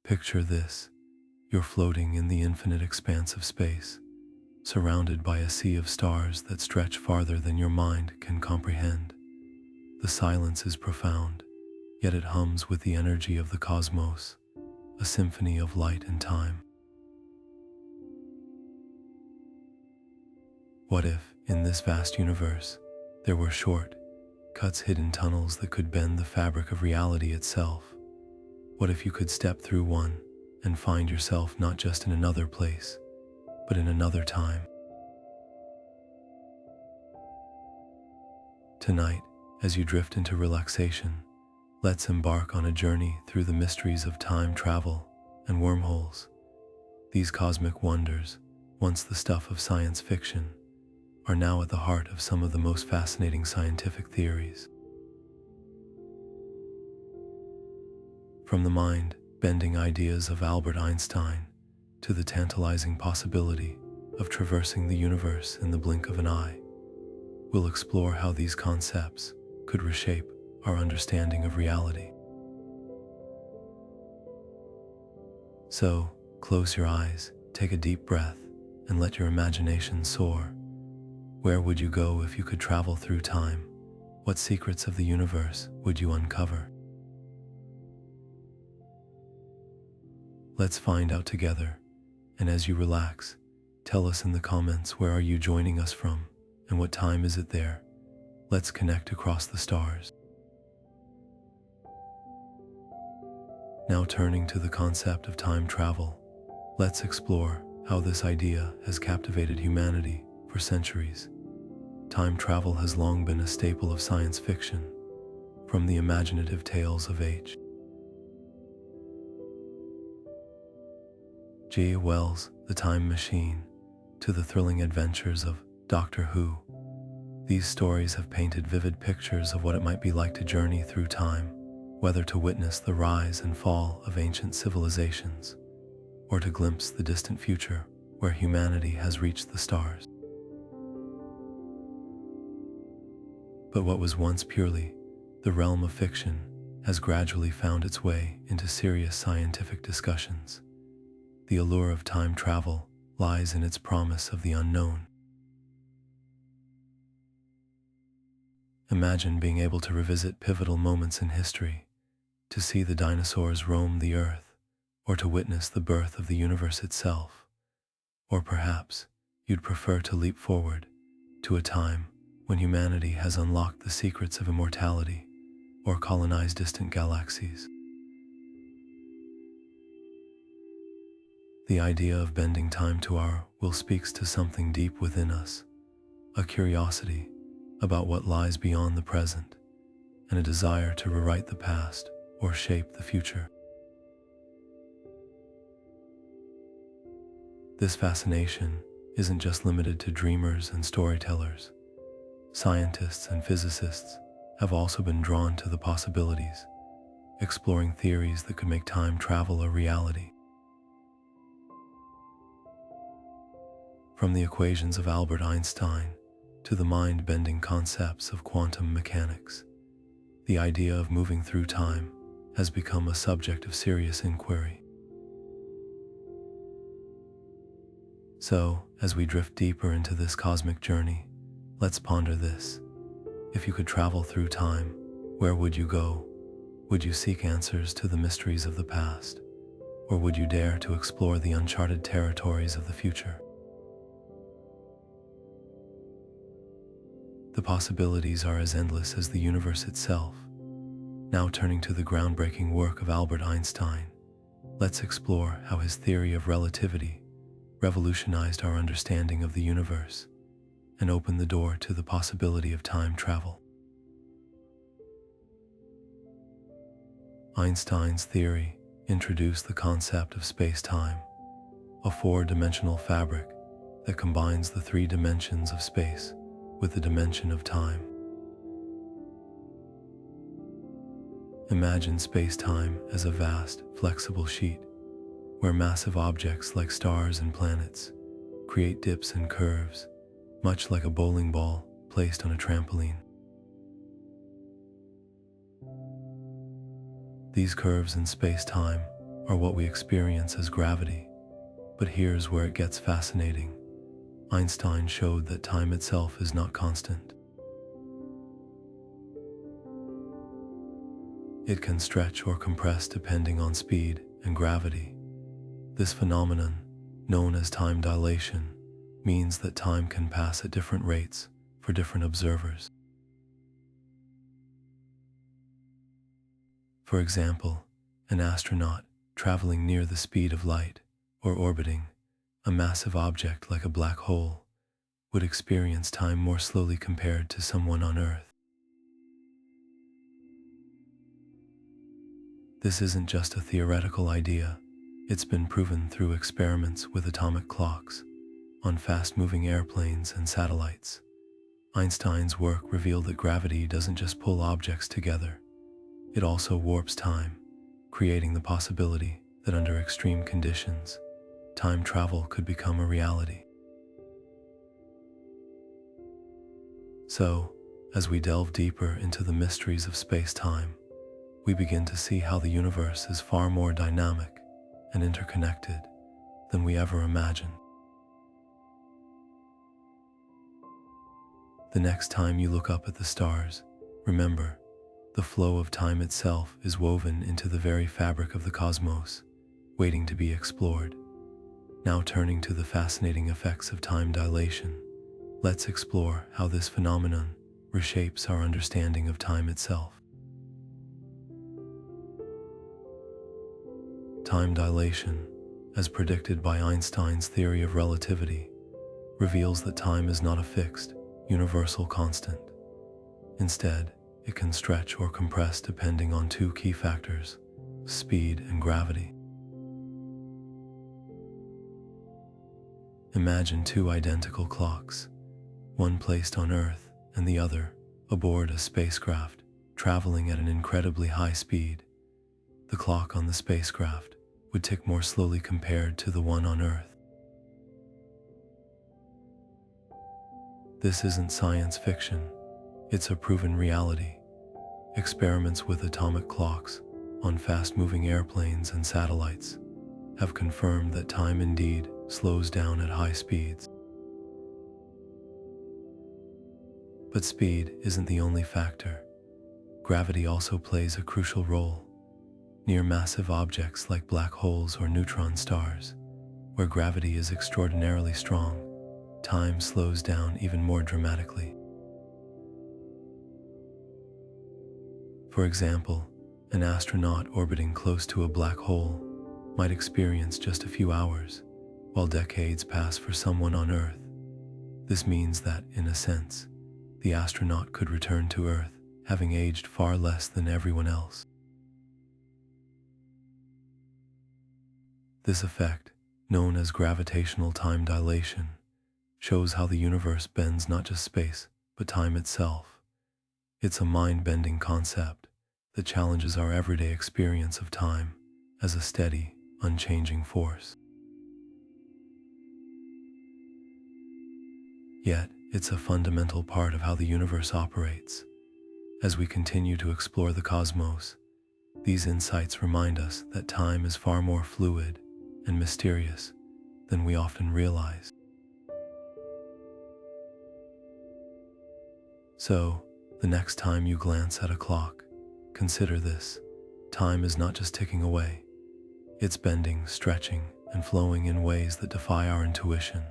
Picture this: you're floating in the infinite expanse of space, surrounded by a sea of stars that stretch farther than your mind can comprehend. The silence is profound, yet it hums with the energy of the cosmos, a symphony of light and time. What if, in this vast universe, there were short-cuts, hidden tunnels that could bend the fabric of reality itself? What if you could step through one and find yourself not just in another place, but in another time? Tonight, as you drift into relaxation, let's embark on a journey through the mysteries of time travel and wormholes. These cosmic wonders, once the stuff of science fiction, are now at the heart of some of the most fascinating scientific theories. From the mind-bending ideas of Albert Einstein to the tantalizing possibility of traversing the universe in the blink of an eye, we'll explore how these concepts could reshape our understanding of reality. So, close your eyes, take a deep breath, and let your imagination soar. Where would you go if you could travel through time? What secrets of the universe would you uncover? Let's find out together, and as you relax, tell us in the comments, where are you joining us from, and what time is it there? Let's connect across the stars. Now, turning to the concept of time travel, let's explore how this idea has captivated humanity for centuries. Time travel has long been a staple of science fiction, from the imaginative tales of H.G. Wells' The Time Machine, to the thrilling adventures of Doctor Who. These stories have painted vivid pictures of what it might be like to journey through time, whether to witness the rise and fall of ancient civilizations, or to glimpse the distant future where humanity has reached the stars. But what was once purely the realm of fiction has gradually found its way into serious scientific discussions. The allure of time travel lies in its promise of the unknown. Imagine being able to revisit pivotal moments in history, to see the dinosaurs roam the earth, or to witness the birth of the universe itself. Or perhaps you'd prefer to leap forward to a time when humanity has unlocked the secrets of immortality, or colonized distant galaxies. The idea of bending time to our will speaks to something deep within us, a curiosity about what lies beyond the present, and a desire to rewrite the past or shape the future. This fascination isn't just limited to dreamers and storytellers. Scientists and physicists have also been drawn to the possibilities, exploring theories that could make time travel a reality. From the equations of Albert Einstein to the mind-bending concepts of quantum mechanics, the idea of moving through time has become a subject of serious inquiry. So, as we drift deeper into this cosmic journey, let's ponder this. If you could travel through time, where would you go? Would you seek answers to the mysteries of the past, or would you dare to explore the uncharted territories of the future? The possibilities are as endless as the universe itself. Now, turning to the groundbreaking work of Albert Einstein, let's explore how his theory of relativity revolutionized our understanding of the universe and opened the door to the possibility of time travel. Einstein's theory introduced the concept of space-time, a four-dimensional fabric that combines the three dimensions of space with the dimension of time. Imagine space-time as a vast, flexible sheet where massive objects like stars and planets create dips and curves, much like a bowling ball placed on a trampoline. These curves in space-time are what we experience as gravity. But here's where it gets fascinating. Einstein showed that time itself is not constant. It can stretch or compress depending on speed and gravity. This phenomenon, known as time dilation, means that time can pass at different rates for different observers. For example, an astronaut traveling near the speed of light or orbiting a massive object like a black hole would experience time more slowly compared to someone on Earth. This isn't just a theoretical idea. It's been proven through experiments with atomic clocks, on fast-moving airplanes and satellites. Einstein's work revealed that gravity doesn't just pull objects together, it also warps time, creating the possibility that under extreme conditions, time travel could become a reality. So, as we delve deeper into the mysteries of space-time, we begin to see how the universe is far more dynamic and interconnected than we ever imagined. The next time you look up at the stars, remember, the flow of time itself is woven into the very fabric of the cosmos, waiting to be explored. Now turning to the fascinating effects of time dilation, let's explore how this phenomenon reshapes our understanding of time itself. Time dilation, as predicted by Einstein's theory of relativity, reveals that time is not a fixed, universal constant. Instead, it can stretch or compress depending on two key factors: speed and gravity. Imagine two identical clocks, one placed on Earth and the other aboard a spacecraft traveling at an incredibly high speed. The clock on the spacecraft would tick more slowly compared to the one on Earth. This isn't science fiction, it's a proven reality. Experiments with atomic clocks on fast-moving airplanes and satellites have confirmed that time indeed slows down at high speeds. But speed isn't the only factor. Gravity also plays a crucial role. Near massive objects like black holes or neutron stars, where gravity is extraordinarily strong, time slows down even more dramatically. For example, an astronaut orbiting close to a black hole might experience just a few hours, while decades pass for someone on Earth. This means that, in a sense, the astronaut could return to Earth having aged far less than everyone else. This effect, known as gravitational time dilation, shows how the universe bends not just space, but time itself. It's a mind-bending concept that challenges our everyday experience of time as a steady, unchanging force. Yet, it's a fundamental part of how the universe operates. As we continue to explore the cosmos, these insights remind us that time is far more fluid and mysterious than we often realize. So, the next time you glance at a clock, consider this: time is not just ticking away. It's bending, stretching, and flowing in ways that defy our intuition,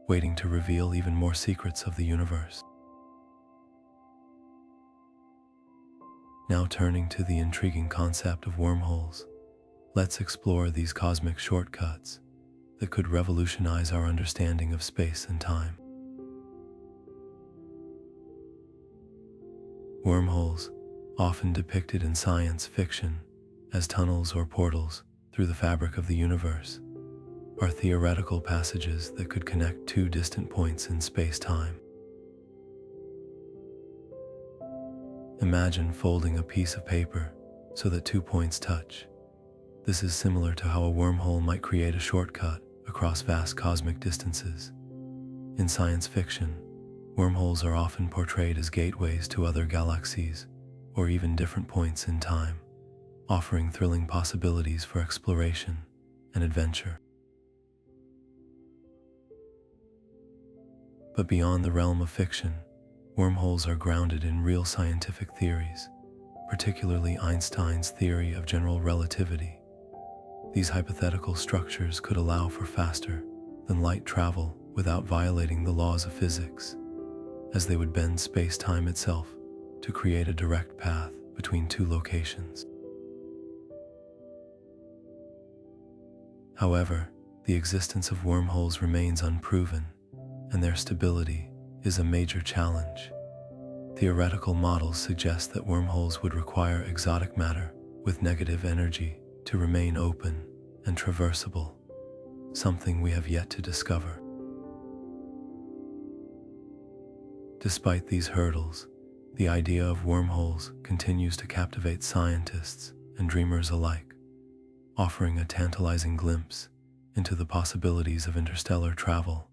waiting to reveal even more secrets of the universe. Now turning to the intriguing concept of wormholes, let's explore these cosmic shortcuts that could revolutionize our understanding of space and time. Wormholes, often depicted in science fiction as tunnels or portals through the fabric of the universe, are theoretical passages that could connect two distant points in space-time. Imagine folding a piece of paper so that 2 points touch. This is similar to how a wormhole might create a shortcut across vast cosmic distances. In science fiction, wormholes are often portrayed as gateways to other galaxies or even different points in time, offering thrilling possibilities for exploration and adventure. But beyond the realm of fiction, wormholes are grounded in real scientific theories, particularly Einstein's theory of general relativity. These hypothetical structures could allow for faster than light travel without violating the laws of physics, as they would bend space-time itself to create a direct path between two locations. However, the existence of wormholes remains unproven, and their stability is a major challenge. Theoretical models suggest that wormholes would require exotic matter with negative energy to remain open and traversable, something we have yet to discover. Despite these hurdles, the idea of wormholes continues to captivate scientists and dreamers alike, offering a tantalizing glimpse into the possibilities of interstellar travel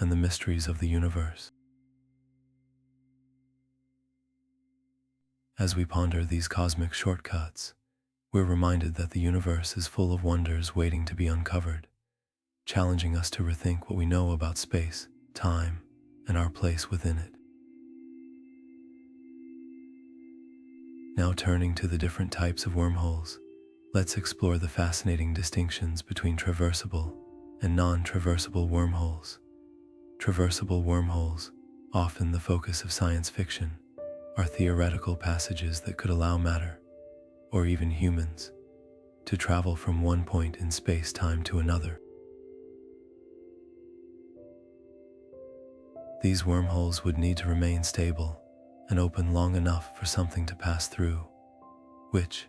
and the mysteries of the universe. As we ponder these cosmic shortcuts, we're reminded that the universe is full of wonders waiting to be uncovered, challenging us to rethink what we know about space, time, and our place within it. Now turning to the different types of wormholes, let's explore the fascinating distinctions between traversable and non-traversable wormholes. Traversable wormholes, often the focus of science fiction, are theoretical passages that could allow matter, or even humans, to travel from one point in space-time to another. These wormholes would need to remain stable and open long enough for something to pass through, which,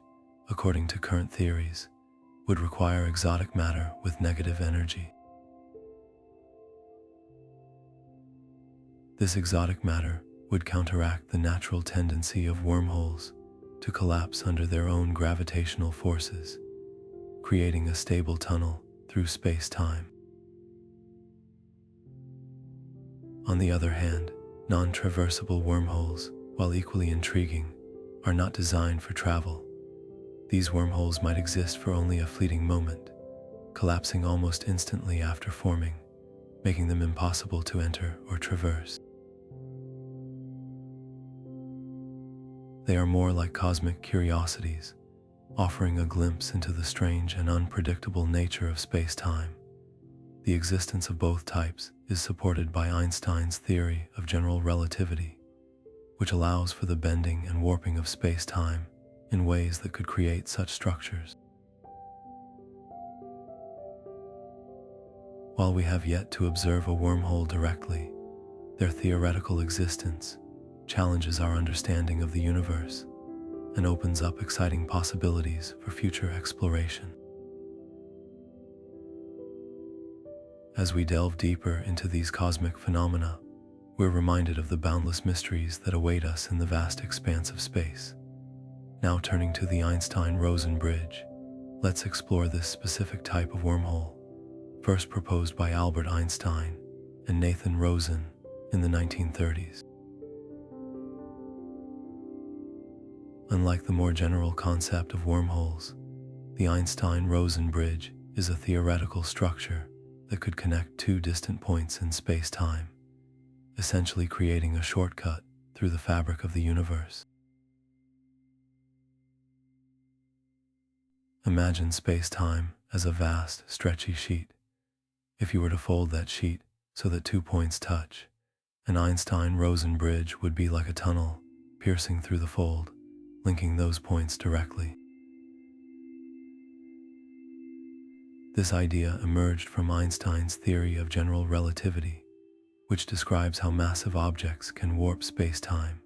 according to current theories, would require exotic matter with negative energy. This exotic matter would counteract the natural tendency of wormholes to collapse under their own gravitational forces, creating a stable tunnel through space-time. On the other hand, non-traversable wormholes, while equally intriguing, are not designed for travel. These wormholes might exist for only a fleeting moment, collapsing almost instantly after forming, making them impossible to enter or traverse. They are more like cosmic curiosities, offering a glimpse into the strange and unpredictable nature of space-time. The existence of both types is supported by Einstein's theory of general relativity, which allows for the bending and warping of space-time in ways that could create such structures. While we have yet to observe a wormhole directly, their theoretical existence challenges our understanding of the universe and opens up exciting possibilities for future exploration. As we delve deeper into these cosmic phenomena, we're reminded of the boundless mysteries that await us in the vast expanse of space. Now turning to the Einstein-Rosen Bridge, let's explore this specific type of wormhole, first proposed by Albert Einstein and Nathan Rosen in the 1930s. Unlike the more general concept of wormholes, the Einstein-Rosen Bridge is a theoretical structure that could connect two distant points in space-time, essentially creating a shortcut through the fabric of the universe. Imagine space-time as a vast, stretchy sheet. If you were to fold that sheet so that 2 points touch, an Einstein-Rosen bridge would be like a tunnel piercing through the fold, linking those points directly. This idea emerged from Einstein's theory of general relativity, which describes how massive objects can warp space-time.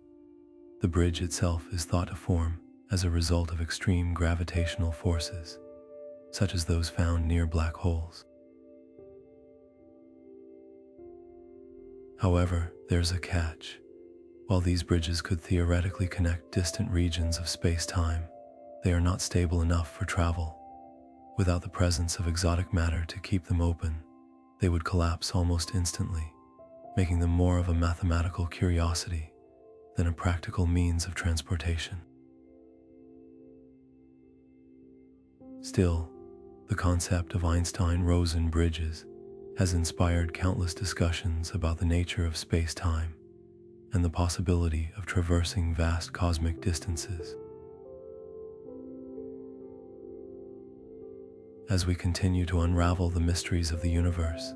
The bridge itself is thought to form as a result of extreme gravitational forces, such as those found near black holes. However, there's a catch. While these bridges could theoretically connect distant regions of space-time, they are not stable enough for travel. Without the presence of exotic matter to keep them open, they would collapse almost instantly, making them more of a mathematical curiosity than a practical means of transportation. Still, the concept of Einstein-Rosen Bridges has inspired countless discussions about the nature of space-time and the possibility of traversing vast cosmic distances. As we continue to unravel the mysteries of the universe,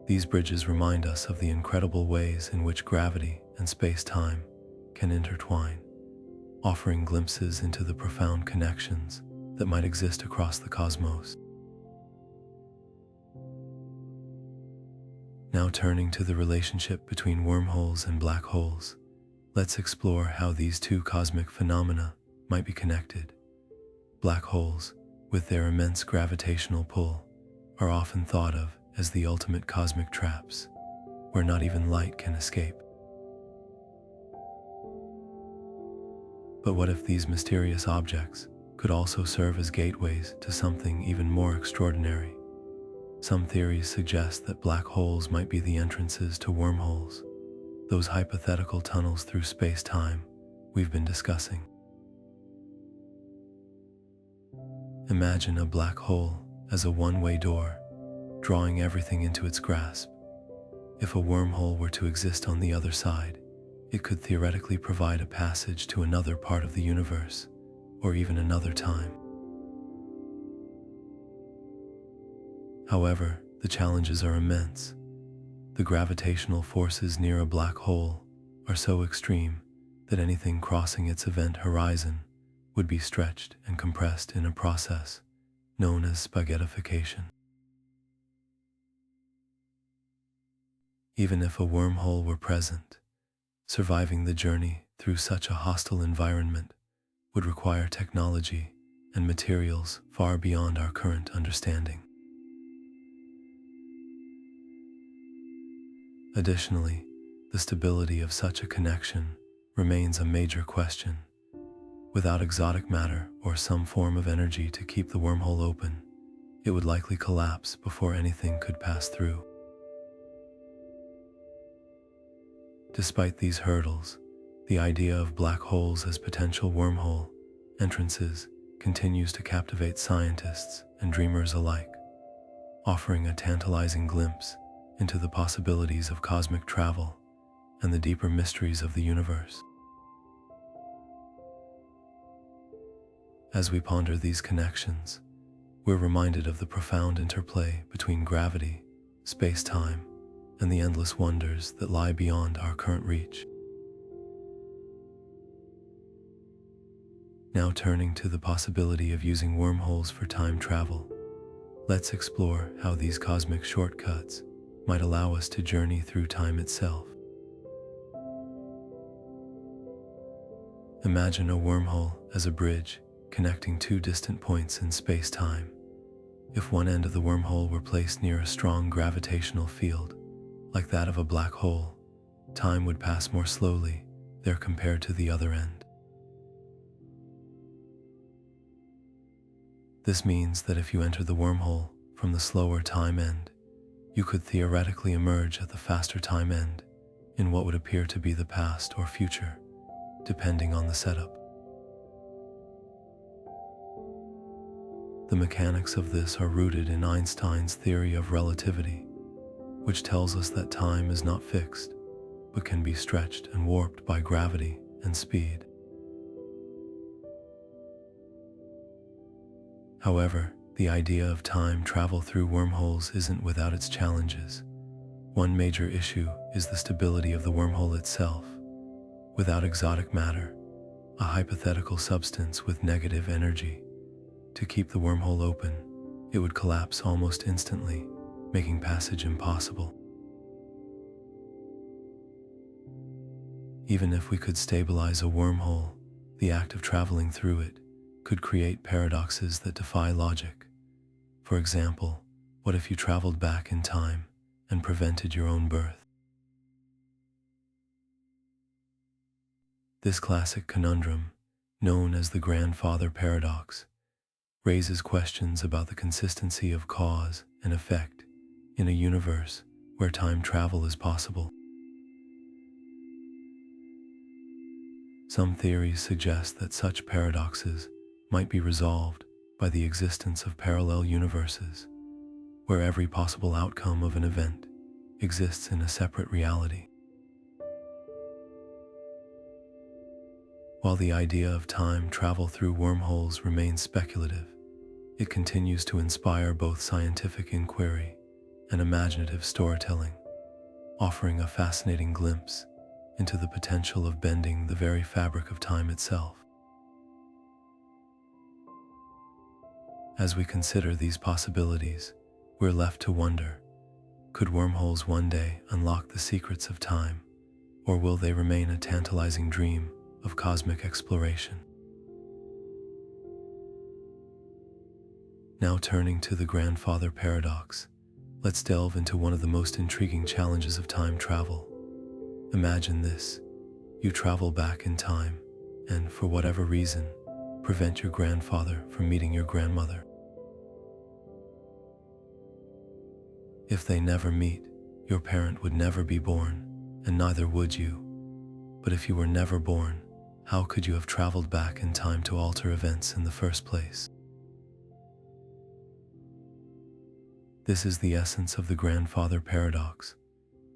these bridges remind us of the incredible ways in which gravity and space-time can intertwine, offering glimpses into the profound connections that might exist across the cosmos. Now turning to the relationship between wormholes and black holes, let's explore how these two cosmic phenomena might be connected. Black holes, with their immense gravitational pull, are often thought of as the ultimate cosmic traps, where not even light can escape. But what if these mysterious objects could also serve as gateways to something even more extraordinary? Some theories suggest that black holes might be the entrances to wormholes, those hypothetical tunnels through space-time we've been discussing. Imagine a black hole as a one-way door, drawing everything into its grasp. If a wormhole were to exist on the other side, it could theoretically provide a passage to another part of the universe, or even another time. However, the challenges are immense. The gravitational forces near a black hole are so extreme that anything crossing its event horizon would be stretched and compressed in a process known as spaghettification. Even if a wormhole were present, surviving the journey through such a hostile environment would require technology and materials far beyond our current understanding. Additionally, the stability of such a connection remains a major question. Without exotic matter or some form of energy to keep the wormhole open, it would likely collapse before anything could pass through. Despite these hurdles, the idea of black holes as potential wormhole entrances continues to captivate scientists and dreamers alike, offering a tantalizing glimpse into the possibilities of cosmic travel and the deeper mysteries of the universe. As we ponder these connections, we're reminded of the profound interplay between gravity, space-time, and the endless wonders that lie beyond our current reach. Now turning to the possibility of using wormholes for time travel, let's explore how these cosmic shortcuts might allow us to journey through time itself. Imagine a wormhole as a bridge connecting two distant points in space-time. If one end of the wormhole were placed near a strong gravitational field, like that of a black hole, time would pass more slowly there compared to the other end. This means that if you enter the wormhole from the slower time end, you could theoretically emerge at the faster time end in what would appear to be the past or future, depending on the setup. The mechanics of this are rooted in Einstein's theory of relativity, which tells us that time is not fixed, but can be stretched and warped by gravity and speed. However, the idea of time travel through wormholes isn't without its challenges. One major issue is the stability of the wormhole itself. Without exotic matter, a hypothetical substance with negative energy, to keep the wormhole open, it would collapse almost instantly, making passage impossible. Even if we could stabilize a wormhole, the act of traveling through it could create paradoxes that defy logic. For example, what if you traveled back in time and prevented your own birth? This classic conundrum, known as the grandfather paradox, raises questions about the consistency of cause and effect in a universe where time travel is possible. Some theories suggest that such paradoxes might be resolved by the existence of parallel universes, where every possible outcome of an event exists in a separate reality. While the idea of time travel through wormholes remains speculative, it continues to inspire both scientific inquiry and imaginative storytelling, offering a fascinating glimpse into the potential of bending the very fabric of time itself. As we consider these possibilities, we're left to wonder, could wormholes one day unlock the secrets of time, or will they remain a tantalizing dream of cosmic exploration? Now turning to the grandfather paradox, let's delve into one of the most intriguing challenges of time travel. Imagine this: you travel back in time and, for whatever reason, prevent your grandfather from meeting your grandmother. If they never meet, your parent would never be born, and neither would you. But if you were never born, how could you have traveled back in time to alter events in the first place? This is the essence of the grandfather paradox,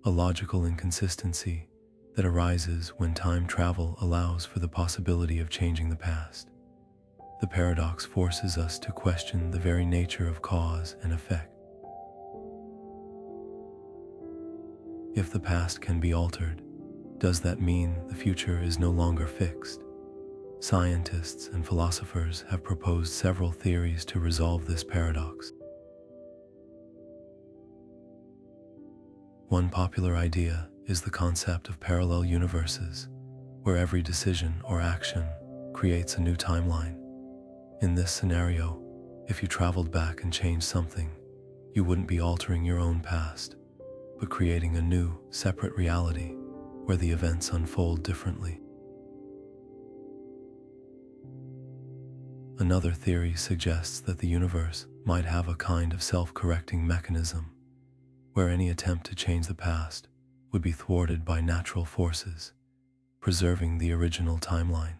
a logical inconsistency that arises when time travel allows for the possibility of changing the past. The paradox forces us to question the very nature of cause and effect. If the past can be altered, does that mean the future is no longer fixed? Scientists and philosophers have proposed several theories to resolve this paradox. One popular idea is the concept of parallel universes, where every decision or action creates a new timeline. In this scenario, if you traveled back and changed something, you wouldn't be altering your own past, but creating a new, separate reality where the events unfold differently. Another theory suggests that the universe might have a kind of self-correcting mechanism, where any attempt to change the past would be thwarted by natural forces, preserving the original timeline.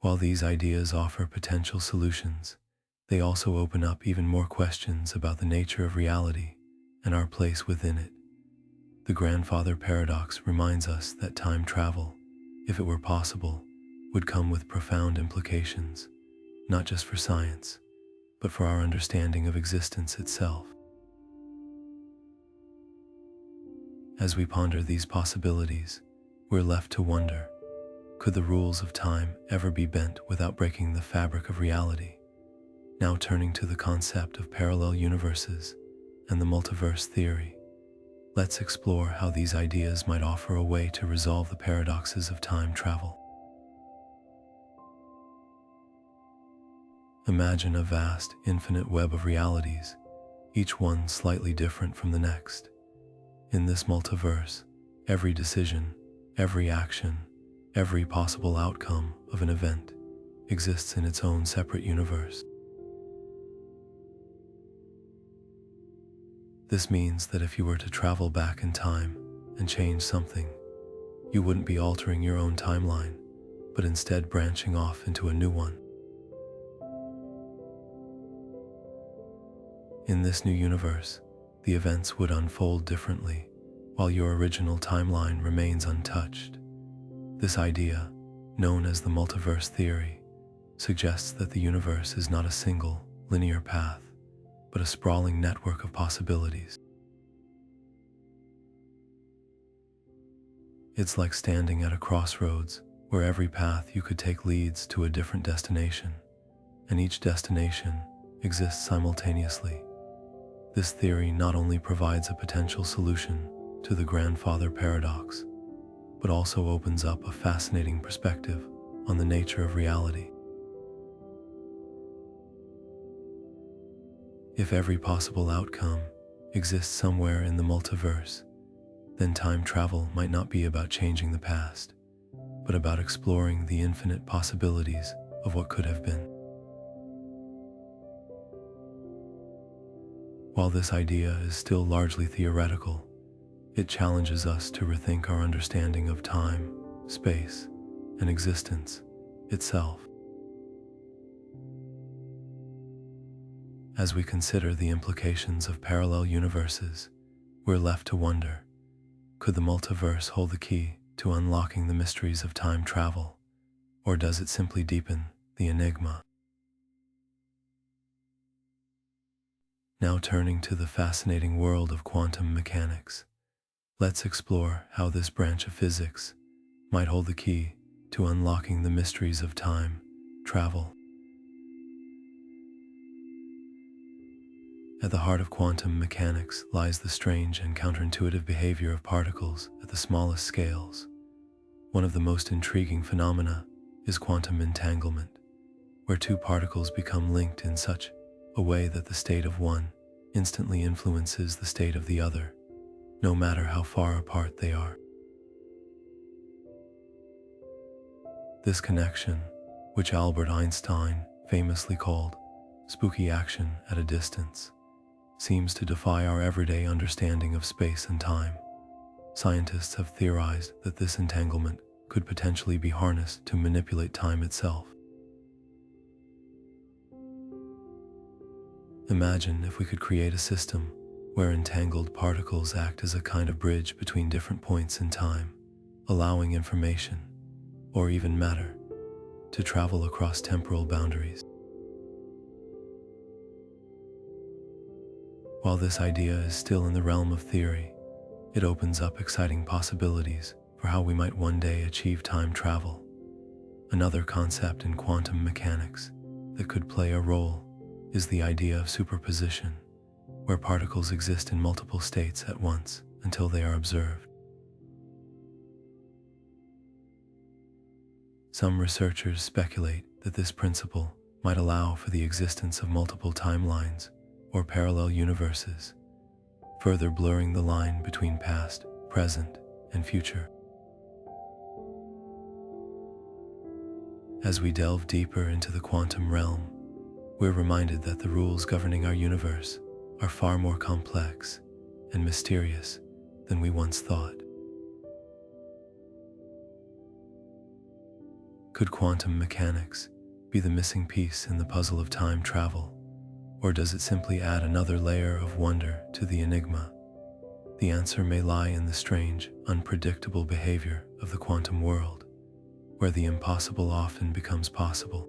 While these ideas offer potential solutions, they also open up even more questions about the nature of reality and our place within it. The grandfather paradox reminds us that time travel, if it were possible, would come with profound implications, not just for science, but for our understanding of existence itself. As we ponder these possibilities, we're left to wonder, could the rules of time ever be bent without breaking the fabric of reality? Now turning to the concept of parallel universes and the multiverse theory, let's explore how these ideas might offer a way to resolve the paradoxes of time travel. Imagine a vast, infinite web of realities, each one slightly different from the next. In this multiverse, every decision, every action, every possible outcome of an event exists in its own separate universe. This means that if you were to travel back in time and change something, you wouldn't be altering your own timeline, but instead branching off into a new one. In this new universe, the events would unfold differently, while your original timeline remains untouched. This idea, known as the multiverse theory, suggests that the universe is not a single, linear path, but a sprawling network of possibilities. It's like standing at a crossroads where every path you could take leads to a different destination, and each destination exists simultaneously. This theory not only provides a potential solution to the grandfather paradox, but also opens up a fascinating perspective on the nature of reality. If every possible outcome exists somewhere in the multiverse, then time travel might not be about changing the past, but about exploring the infinite possibilities of what could have been. While this idea is still largely theoretical, it challenges us to rethink our understanding of time, space, and existence itself. As we consider the implications of parallel universes, we're left to wonder, could the multiverse hold the key to unlocking the mysteries of time travel, or does it simply deepen the enigma? Now turning to the fascinating world of quantum mechanics, let's explore how this branch of physics might hold the key to unlocking the mysteries of time travel. At the heart of quantum mechanics lies the strange and counterintuitive behavior of particles at the smallest scales. One of the most intriguing phenomena is quantum entanglement, where two particles become linked in such a way that the state of one instantly influences the state of the other, no matter how far apart they are. This connection, which Albert Einstein famously called spooky action at a distance, seems to defy our everyday understanding of space and time. Scientists have theorized that this entanglement could potentially be harnessed to manipulate time itself. Imagine if we could create a system where entangled particles act as a kind of bridge between different points in time, allowing information, or even matter, to travel across temporal boundaries. While this idea is still in the realm of theory, it opens up exciting possibilities for how we might one day achieve time travel. Another concept in quantum mechanics that could play a role is the idea of superposition, where particles exist in multiple states at once until they are observed. Some researchers speculate that this principle might allow for the existence of multiple timelines or parallel universes, further blurring the line between past, present, and future. As we delve deeper into the quantum realm, we're reminded that the rules governing our universe are far more complex and mysterious than we once thought. Could quantum mechanics be the missing piece in the puzzle of time travel, or does it simply add another layer of wonder to the enigma? The answer may lie in the strange, unpredictable behavior of the quantum world, where the impossible often becomes possible.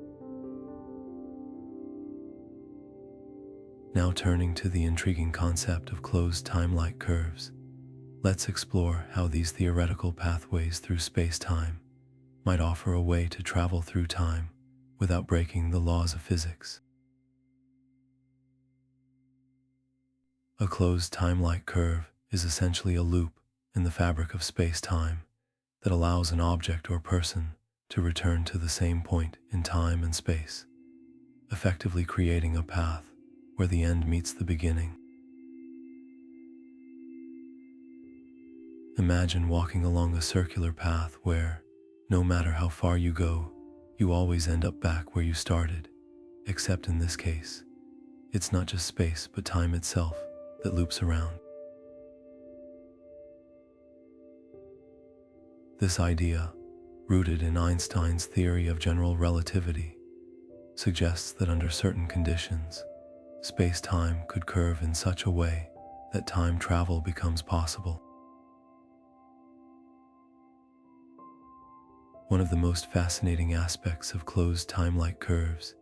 Now turning to the intriguing concept of closed time-like curves, let's explore how these theoretical pathways through space-time might offer a way to travel through time without breaking the laws of physics. A closed time-like curve is essentially a loop in the fabric of space-time that allows an object or person to return to the same point in time and space, effectively creating a path where the end meets the beginning. Imagine walking along a circular path where, no matter how far you go, you always end up back where you started, except in this case, it's not just space but time itself that loops around. This idea, rooted in Einstein's theory of general relativity, suggests that under certain conditions, space-time could curve in such a way that time travel becomes possible. One of the most fascinating aspects of closed time-like curves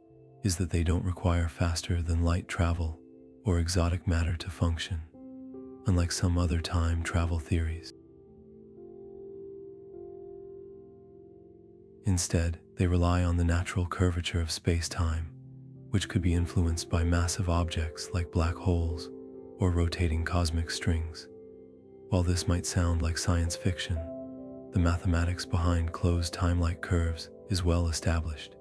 is that they don't require faster than light travel or exotic matter to function, unlike some other time travel theories. Instead, they rely on the natural curvature of space-time, which could be influenced by massive objects like black holes or rotating cosmic strings. While this might sound like science fiction, the mathematics behind closed time-like curves is well established,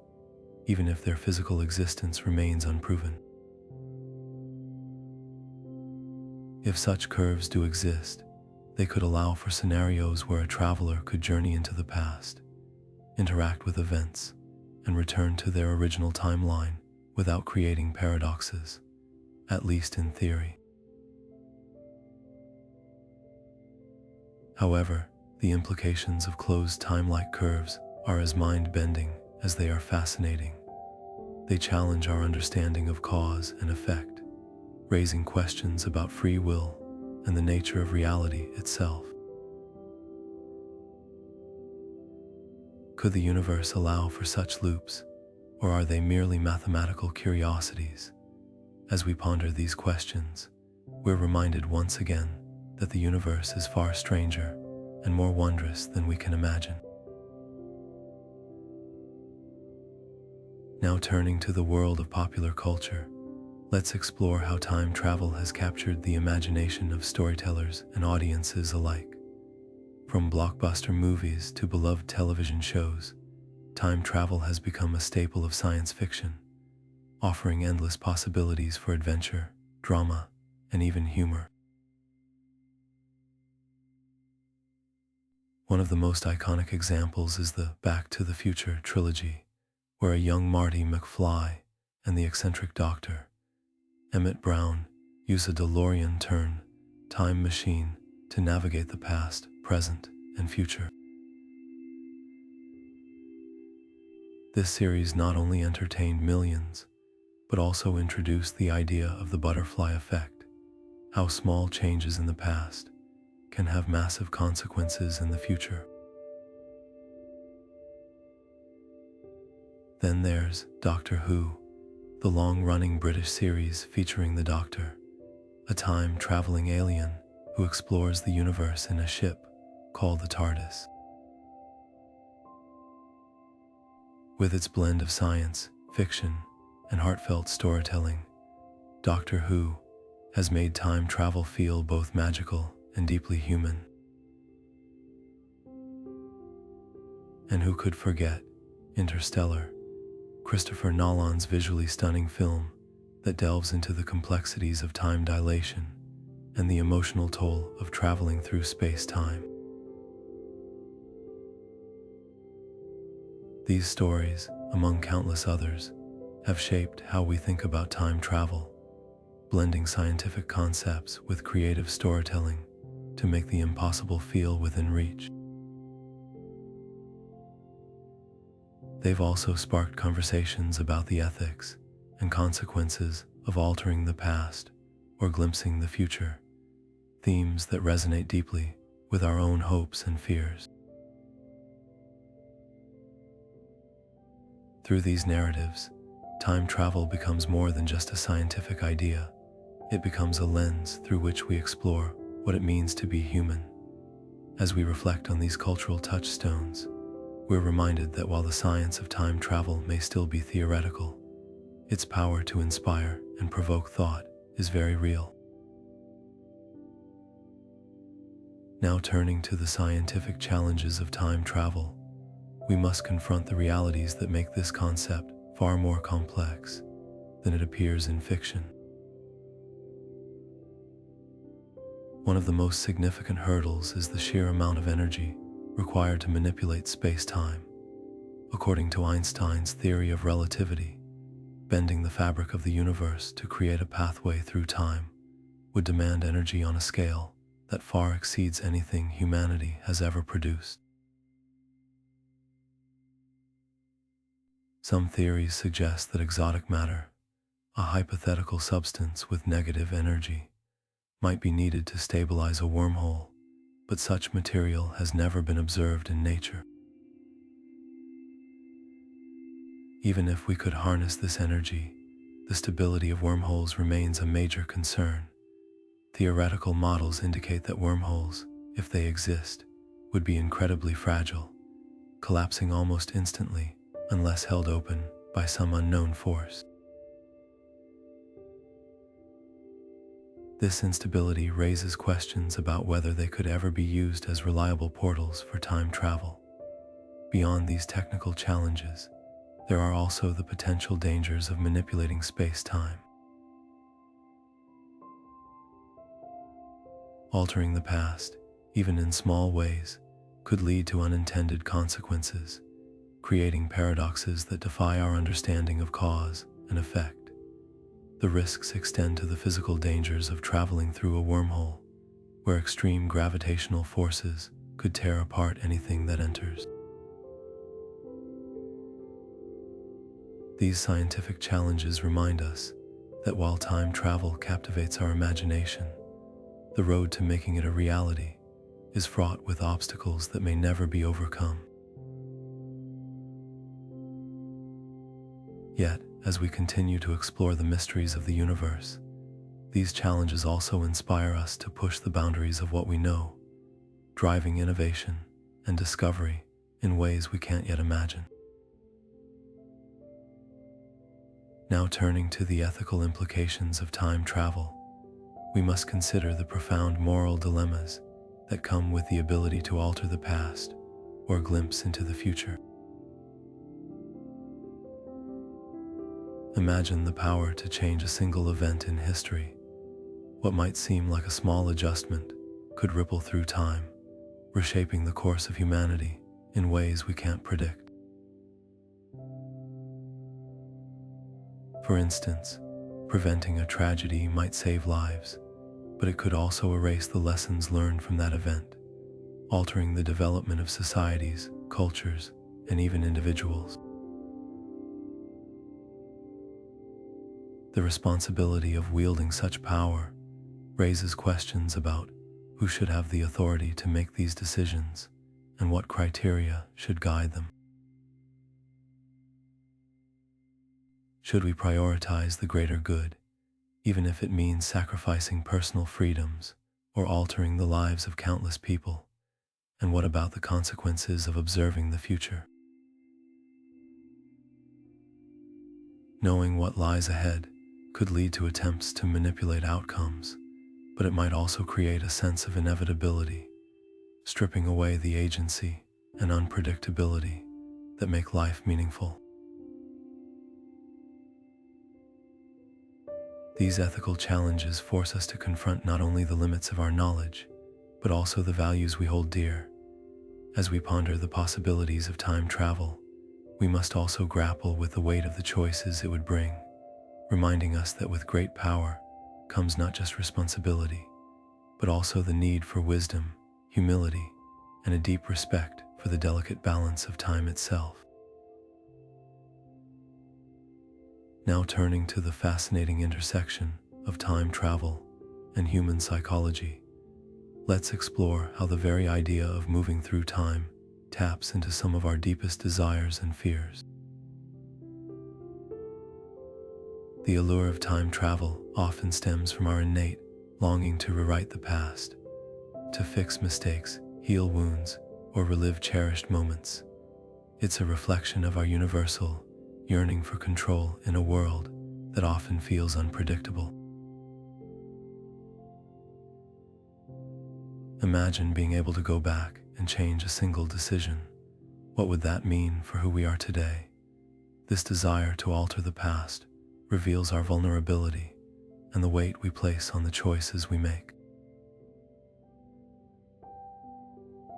even if their physical existence remains unproven. If such curves do exist, they could allow for scenarios where a traveler could journey into the past, interact with events, and return to their original timeline without creating paradoxes, at least in theory. However, the implications of closed time-like curves are as mind-bending as they are fascinating. They challenge our understanding of cause and effect, raising questions about free will and the nature of reality itself. Could the universe allow for such loops, or are they merely mathematical curiosities? As we ponder these questions, we're reminded once again that the universe is far stranger and more wondrous than we can imagine. Now turning to the world of popular culture, let's explore how time travel has captured the imagination of storytellers and audiences alike. From blockbuster movies to beloved television shows, time travel has become a staple of science fiction, offering endless possibilities for adventure, drama, and even humor. One of the most iconic examples is the Back to the Future trilogy, where a young Marty McFly and the eccentric Dr. Emmett Brown use a DeLorean time machine to navigate the past, present, and future. This series not only entertained millions, but also introduced the idea of the butterfly effect, how small changes in the past can have massive consequences in the future. Then there's Doctor Who, the long-running British series featuring the Doctor, a time-traveling alien who explores the universe in a ship called the TARDIS. With its blend of science, fiction, and heartfelt storytelling, Doctor Who has made time travel feel both magical and deeply human. And who could forget Interstellar, Christopher Nolan's visually stunning film that delves into the complexities of time dilation and the emotional toll of traveling through space-time. These stories, among countless others, have shaped how we think about time travel, blending scientific concepts with creative storytelling to make the impossible feel within reach. They've also sparked conversations about the ethics and consequences of altering the past or glimpsing the future, themes that resonate deeply with our own hopes and fears. Through these narratives, time travel becomes more than just a scientific idea. It becomes a lens through which we explore what it means to be human. As we reflect on these cultural touchstones, we're reminded that while the science of time travel may still be theoretical, its power to inspire and provoke thought is very real. Now turning to the scientific challenges of time travel, we must confront the realities that make this concept far more complex than it appears in fiction. One of the most significant hurdles is the sheer amount of energy required to manipulate space-time. According to Einstein's theory of relativity, bending the fabric of the universe to create a pathway through time would demand energy on a scale that far exceeds anything humanity has ever produced. Some theories suggest that exotic matter, a hypothetical substance with negative energy, might be needed to stabilize a wormhole, but such material has never been observed in nature. Even if we could harness this energy, the stability of wormholes remains a major concern. Theoretical models indicate that wormholes, if they exist, would be incredibly fragile, collapsing almost instantly unless held open by some unknown force. This instability raises questions about whether they could ever be used as reliable portals for time travel. Beyond these technical challenges, there are also the potential dangers of manipulating space-time. Altering the past, even in small ways, could lead to unintended consequences, creating paradoxes that defy our understanding of cause and effect. The risks extend to the physical dangers of traveling through a wormhole, where extreme gravitational forces could tear apart anything that enters. These scientific challenges remind us that while time travel captivates our imagination, the road to making it a reality is fraught with obstacles that may never be overcome. Yet, as we continue to explore the mysteries of the universe, these challenges also inspire us to push the boundaries of what we know, driving innovation and discovery in ways we can't yet imagine. Now turning to the ethical implications of time travel, we must consider the profound moral dilemmas that come with the ability to alter the past or glimpse into the future. Imagine the power to change a single event in history. What might seem like a small adjustment could ripple through time, reshaping the course of humanity in ways we can't predict. For instance, preventing a tragedy might save lives, but it could also erase the lessons learned from that event, altering the development of societies, cultures, and even individuals. The responsibility of wielding such power raises questions about who should have the authority to make these decisions and what criteria should guide them. Should we prioritize the greater good, even if it means sacrificing personal freedoms or altering the lives of countless people? And what about the consequences of observing the future? Knowing what lies ahead could lead to attempts to manipulate outcomes, but it might also create a sense of inevitability, stripping away the agency and unpredictability that make life meaningful. These ethical challenges force us to confront not only the limits of our knowledge, but also the values we hold dear. As we ponder the possibilities of time travel, we must also grapple with the weight of the choices it would bring, reminding us that with great power comes not just responsibility, but also the need for wisdom, humility, and a deep respect for the delicate balance of time itself. Now turning to the fascinating intersection of time travel and human psychology, let's explore how the very idea of moving through time taps into some of our deepest desires and fears. The allure of time travel often stems from our innate longing to rewrite the past, to fix mistakes, heal wounds, or relive cherished moments. It's a reflection of our universal yearning for control in a world that often feels unpredictable. Imagine being able to go back and change a single decision. What would that mean for who we are today? This desire to alter the past reveals our vulnerability and the weight we place on the choices we make.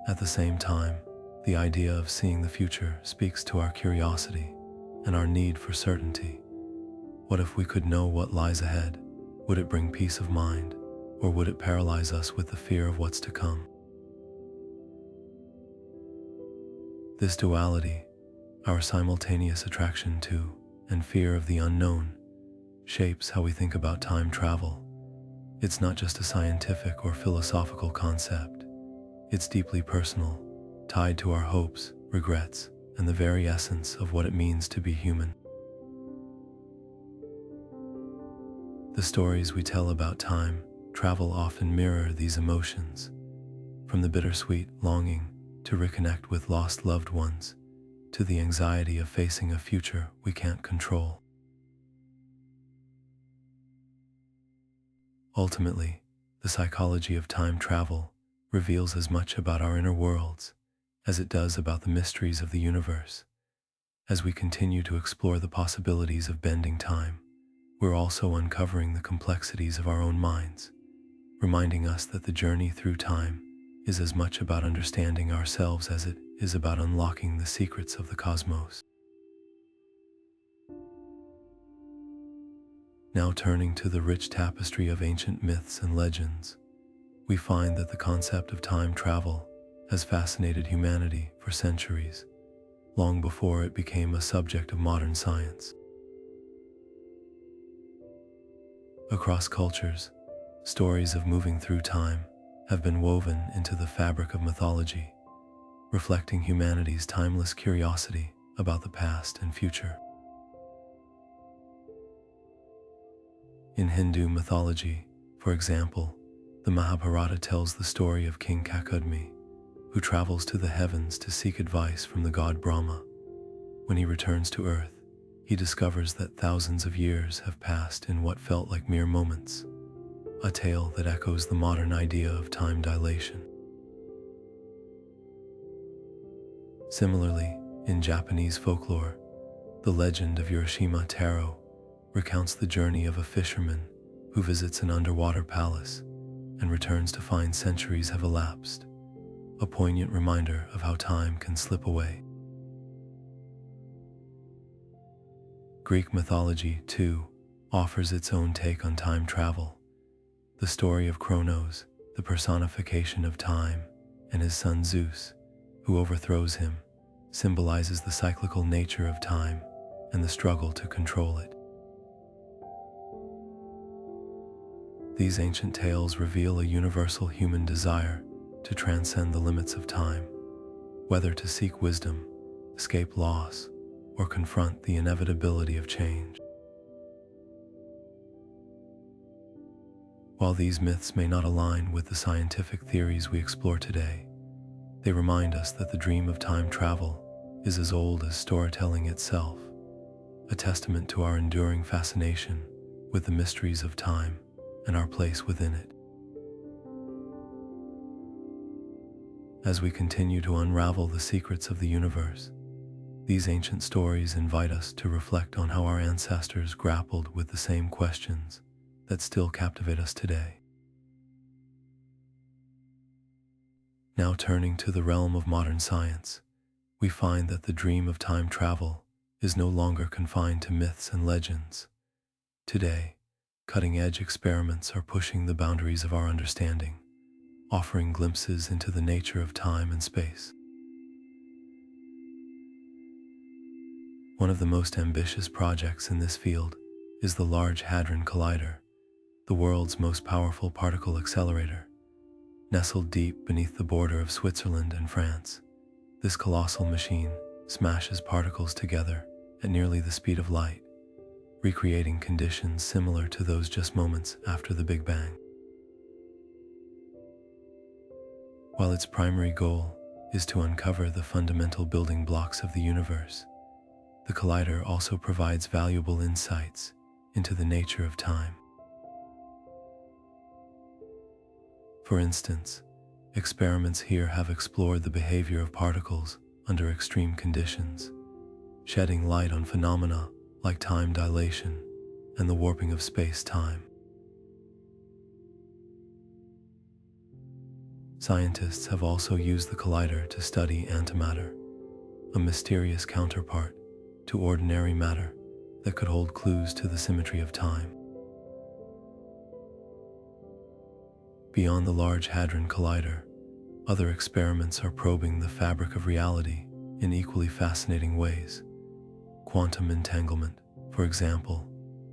At the same time, the idea of seeing the future speaks to our curiosity and our need for certainty. What if we could know what lies ahead? Would it bring peace of mind, or would it paralyze us with the fear of what's to come? This duality, our simultaneous attraction to and fear of the unknown, shapes how we think about time travel. It's not just a scientific or philosophical concept. It's deeply personal, tied to our hopes, regrets, and the very essence of what it means to be human. The stories we tell about time travel often mirror these emotions, from the bittersweet longing to reconnect with lost loved ones, to the anxiety of facing a future we can't control. Ultimately, the psychology of time travel reveals as much about our inner worlds as it does about the mysteries of the universe. As we continue to explore the possibilities of bending time, we're also uncovering the complexities of our own minds, reminding us that the journey through time is as much about understanding ourselves as it is about unlocking the secrets of the cosmos. Now turning to the rich tapestry of ancient myths and legends, we find that the concept of time travel has fascinated humanity for centuries, long before it became a subject of modern science. Across cultures, stories of moving through time have been woven into the fabric of mythology, reflecting humanity's timeless curiosity about the past and future. In Hindu mythology, for example, the Mahabharata tells the story of King Kakudmi, who travels to the heavens to seek advice from the god Brahma. When he returns to Earth, he discovers that thousands of years have passed in what felt like mere moments, a tale that echoes the modern idea of time dilation. Similarly, in Japanese folklore, the legend of Urashima Taro recounts the journey of a fisherman who visits an underwater palace and returns to find centuries have elapsed, a poignant reminder of how time can slip away. Greek mythology, too, offers its own take on time travel. The story of Kronos, the personification of time, and his son Zeus, who overthrows him, symbolizes the cyclical nature of time and the struggle to control it. These ancient tales reveal a universal human desire to transcend the limits of time, whether to seek wisdom, escape loss, or confront the inevitability of change. While these myths may not align with the scientific theories we explore today, they remind us that the dream of time travel is as old as storytelling itself, a testament to our enduring fascination with the mysteries of time and our place within it. As we continue to unravel the secrets of the universe, these ancient stories invite us to reflect on how our ancestors grappled with the same questions that still captivate us today. Now turning to the realm of modern science, we find that the dream of time travel is no longer confined to myths and legends. Today, cutting-edge experiments are pushing the boundaries of our understanding, offering glimpses into the nature of time and space. One of the most ambitious projects in this field is the Large Hadron Collider, the world's most powerful particle accelerator. Nestled deep beneath the border of Switzerland and France, this colossal machine smashes particles together at nearly the speed of light, recreating conditions similar to those just moments after the Big Bang. While its primary goal is to uncover the fundamental building blocks of the universe, the collider also provides valuable insights into the nature of time. For instance, experiments here have explored the behavior of particles under extreme conditions, shedding light on phenomena like time dilation and the warping of space-time. Scientists have also used the collider to study antimatter, a mysterious counterpart to ordinary matter that could hold clues to the symmetry of time. Beyond the Large Hadron Collider, other experiments are probing the fabric of reality in equally fascinating ways. Quantum entanglement, for example,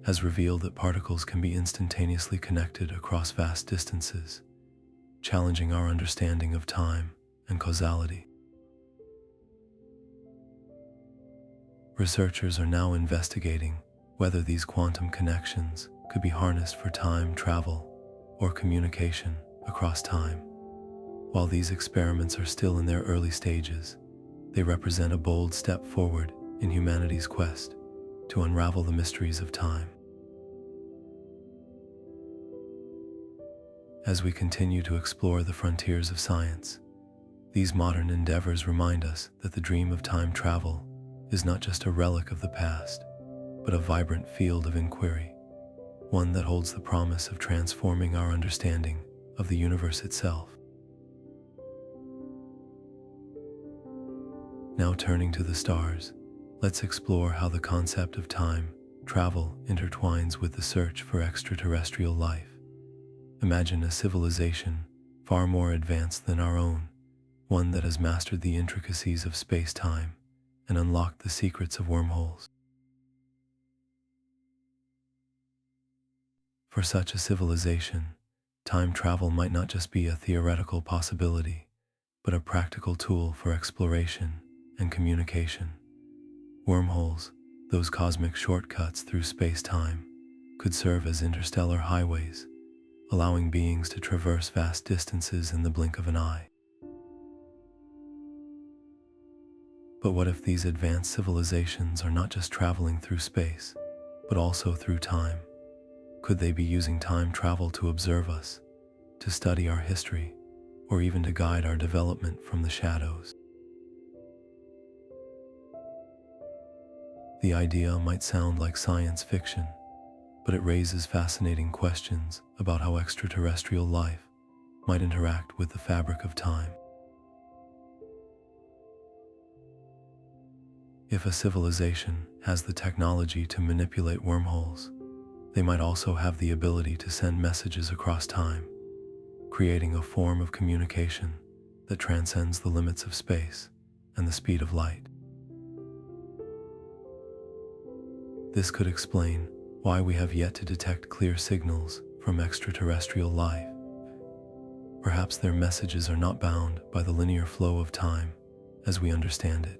has revealed that particles can be instantaneously connected across vast distances, challenging our understanding of time and causality. Researchers are now investigating whether these quantum connections could be harnessed for time travel or communication across time. While these experiments are still in their early stages, they represent a bold step forward in humanity's quest to unravel the mysteries of time. As we continue to explore the frontiers of science, these modern endeavors remind us that the dream of time travel is not just a relic of the past, but a vibrant field of inquiry, one that holds the promise of transforming our understanding of the universe itself. Now turning to the stars, let's explore how the concept of time travel intertwines with the search for extraterrestrial life. Imagine a civilization far more advanced than our own, one that has mastered the intricacies of space-time and unlocked the secrets of wormholes. For such a civilization, time travel might not just be a theoretical possibility, but a practical tool for exploration and communication. Wormholes, those cosmic shortcuts through space-time, could serve as interstellar highways, allowing beings to traverse vast distances in the blink of an eye. But what if these advanced civilizations are not just traveling through space, but also through time? Could they be using time travel to observe us, to study our history, or even to guide our development from the shadows? The idea might sound like science fiction, but it raises fascinating questions about how extraterrestrial life might interact with the fabric of time. If a civilization has the technology to manipulate wormholes, they might also have the ability to send messages across time, creating a form of communication that transcends the limits of space and the speed of light. This could explain why we have yet to detect clear signals from extraterrestrial life. Perhaps their messages are not bound by the linear flow of time as we understand it.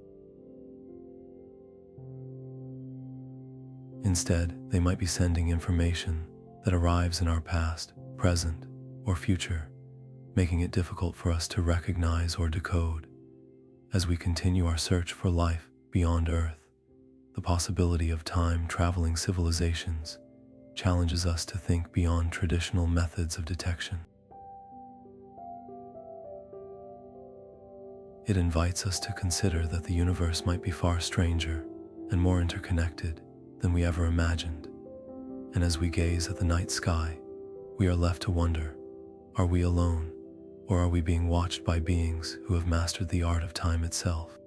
Instead, they might be sending information that arrives in our past, present, or future, making it difficult for us to recognize or decode. As we continue our search for life beyond Earth, the possibility of time-traveling civilizations challenges us to think beyond traditional methods of detection. It invites us to consider that the universe might be far stranger and more interconnected than we ever imagined. And as we gaze at the night sky, we are left to wonder, are we alone, or are we being watched by beings who have mastered the art of time itself?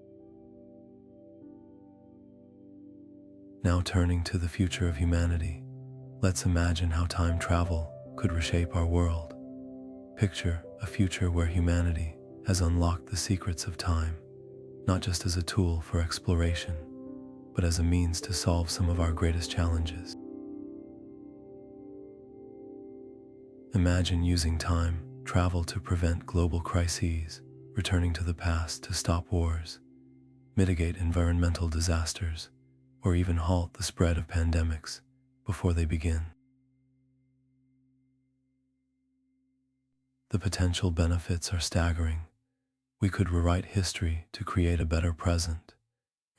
Now turning to the future of humanity, let's imagine how time travel could reshape our world. Picture a future where humanity has unlocked the secrets of time, not just as a tool for exploration, but as a means to solve some of our greatest challenges. Imagine using time travel to prevent global crises, returning to the past to stop wars, mitigate environmental disasters, or even halt the spread of pandemics before they begin. The potential benefits are staggering. We could rewrite history to create a better present,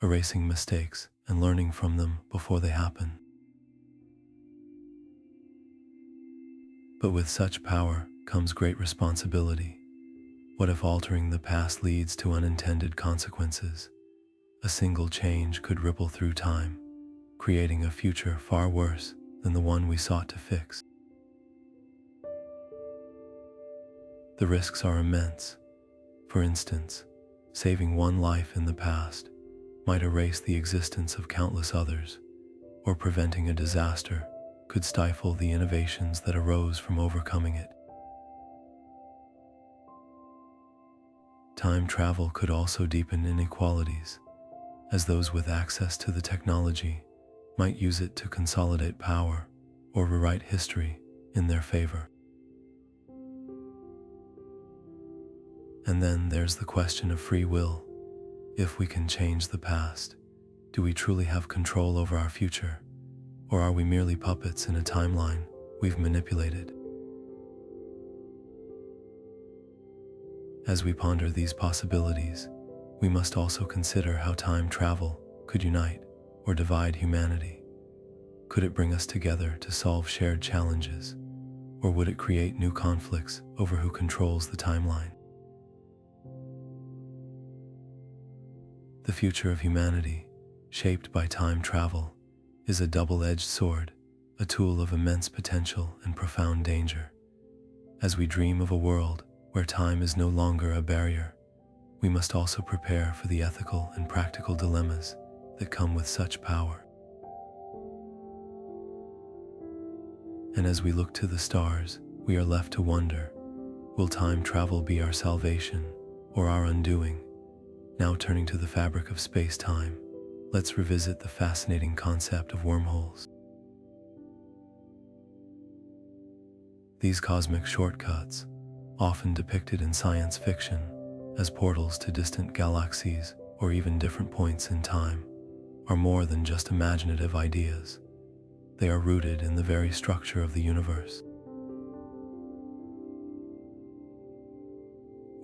erasing mistakes and learning from them before they happen. But with such power comes great responsibility. What if altering the past leads to unintended consequences? A single change could ripple through time, creating a future far worse than the one we sought to fix. The risks are immense. For instance, saving one life in the past might erase the existence of countless others, or preventing a disaster could stifle the innovations that arose from overcoming it. Time travel could also deepen inequalities, as those with access to the technology might use it to consolidate power or rewrite history in their favor. And then there's the question of free will. If we can change the past, do we truly have control over our future, or are we merely puppets in a timeline we've manipulated? As we ponder these possibilities, we must also consider how time travel could unite or divide humanity. Could it bring us together to solve shared challenges, or would it create new conflicts over who controls the timeline? The future of humanity, shaped by time travel, is a double-edged sword, a tool of immense potential and profound danger. As we dream of a world where time is no longer a barrier, we must also prepare for the ethical and practical dilemmas that come with such power. And as we look to the stars, we are left to wonder, will time travel be our salvation or our undoing? Now turning to the fabric of space-time, let's revisit the fascinating concept of wormholes. These cosmic shortcuts, often depicted in science fiction as portals to distant galaxies or even different points in time, are more than just imaginative ideas. They are rooted in the very structure of the universe.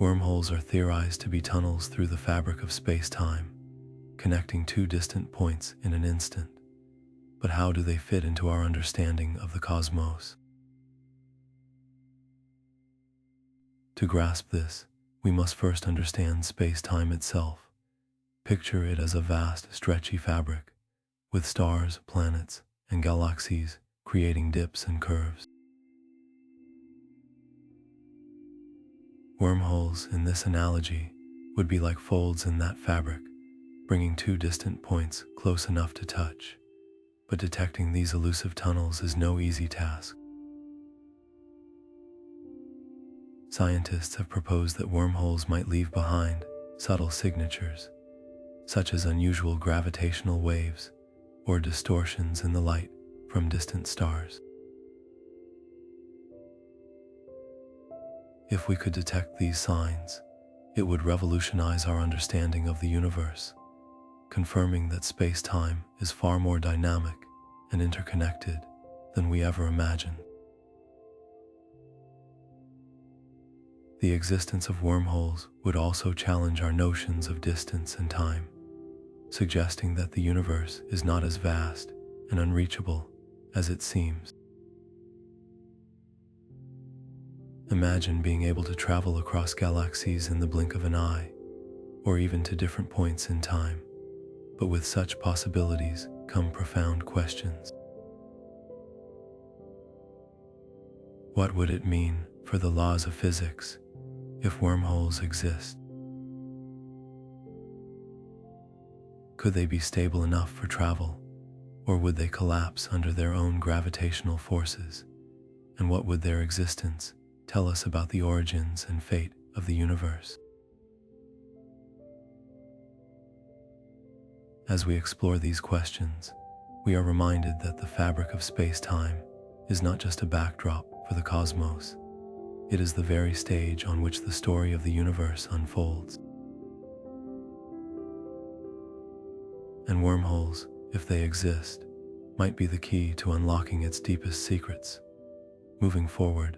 Wormholes are theorized to be tunnels through the fabric of space-time, connecting two distant points in an instant. But how do they fit into our understanding of the cosmos? To grasp this, we must first understand space-time itself. Picture it as a vast, stretchy fabric, with stars, planets, and galaxies creating dips and curves. Wormholes, in this analogy, would be like folds in that fabric, bringing two distant points close enough to touch. But detecting these elusive tunnels is no easy task. Scientists have proposed that wormholes might leave behind subtle signatures, such as unusual gravitational waves or distortions in the light from distant stars. If we could detect these signs, it would revolutionize our understanding of the universe, confirming that space-time is far more dynamic and interconnected than we ever imagined. The existence of wormholes would also challenge our notions of distance and time, suggesting that the universe is not as vast and unreachable as it seems. Imagine being able to travel across galaxies in the blink of an eye, or even to different points in time. But with such possibilities come profound questions. What would it mean for the laws of physics if wormholes exist? Could they be stable enough for travel, or would they collapse under their own gravitational forces? And what would their existence tell us about the origins and fate of the universe? As we explore these questions, we are reminded that the fabric of space-time is not just a backdrop for the cosmos. It is the very stage on which the story of the universe unfolds. And wormholes, if they exist, might be the key to unlocking its deepest secrets. Moving forward,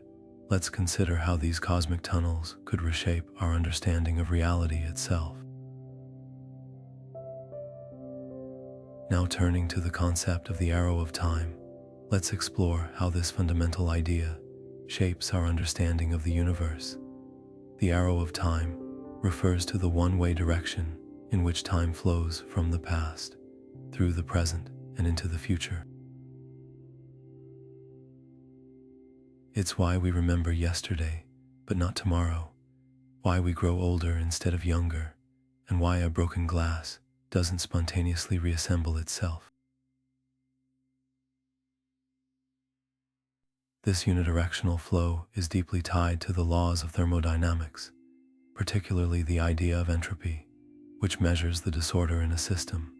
let's consider how these cosmic tunnels could reshape our understanding of reality itself. Now turning to the concept of the arrow of time, let's explore how this fundamental idea shapes our understanding of the universe. The arrow of time refers to the one-way direction in which time flows from the past, through the present, and into the future. It's why we remember yesterday, but not tomorrow, why we grow older instead of younger, and why a broken glass doesn't spontaneously reassemble itself. This unidirectional flow is deeply tied to the laws of thermodynamics, particularly the idea of entropy, which measures the disorder in a system.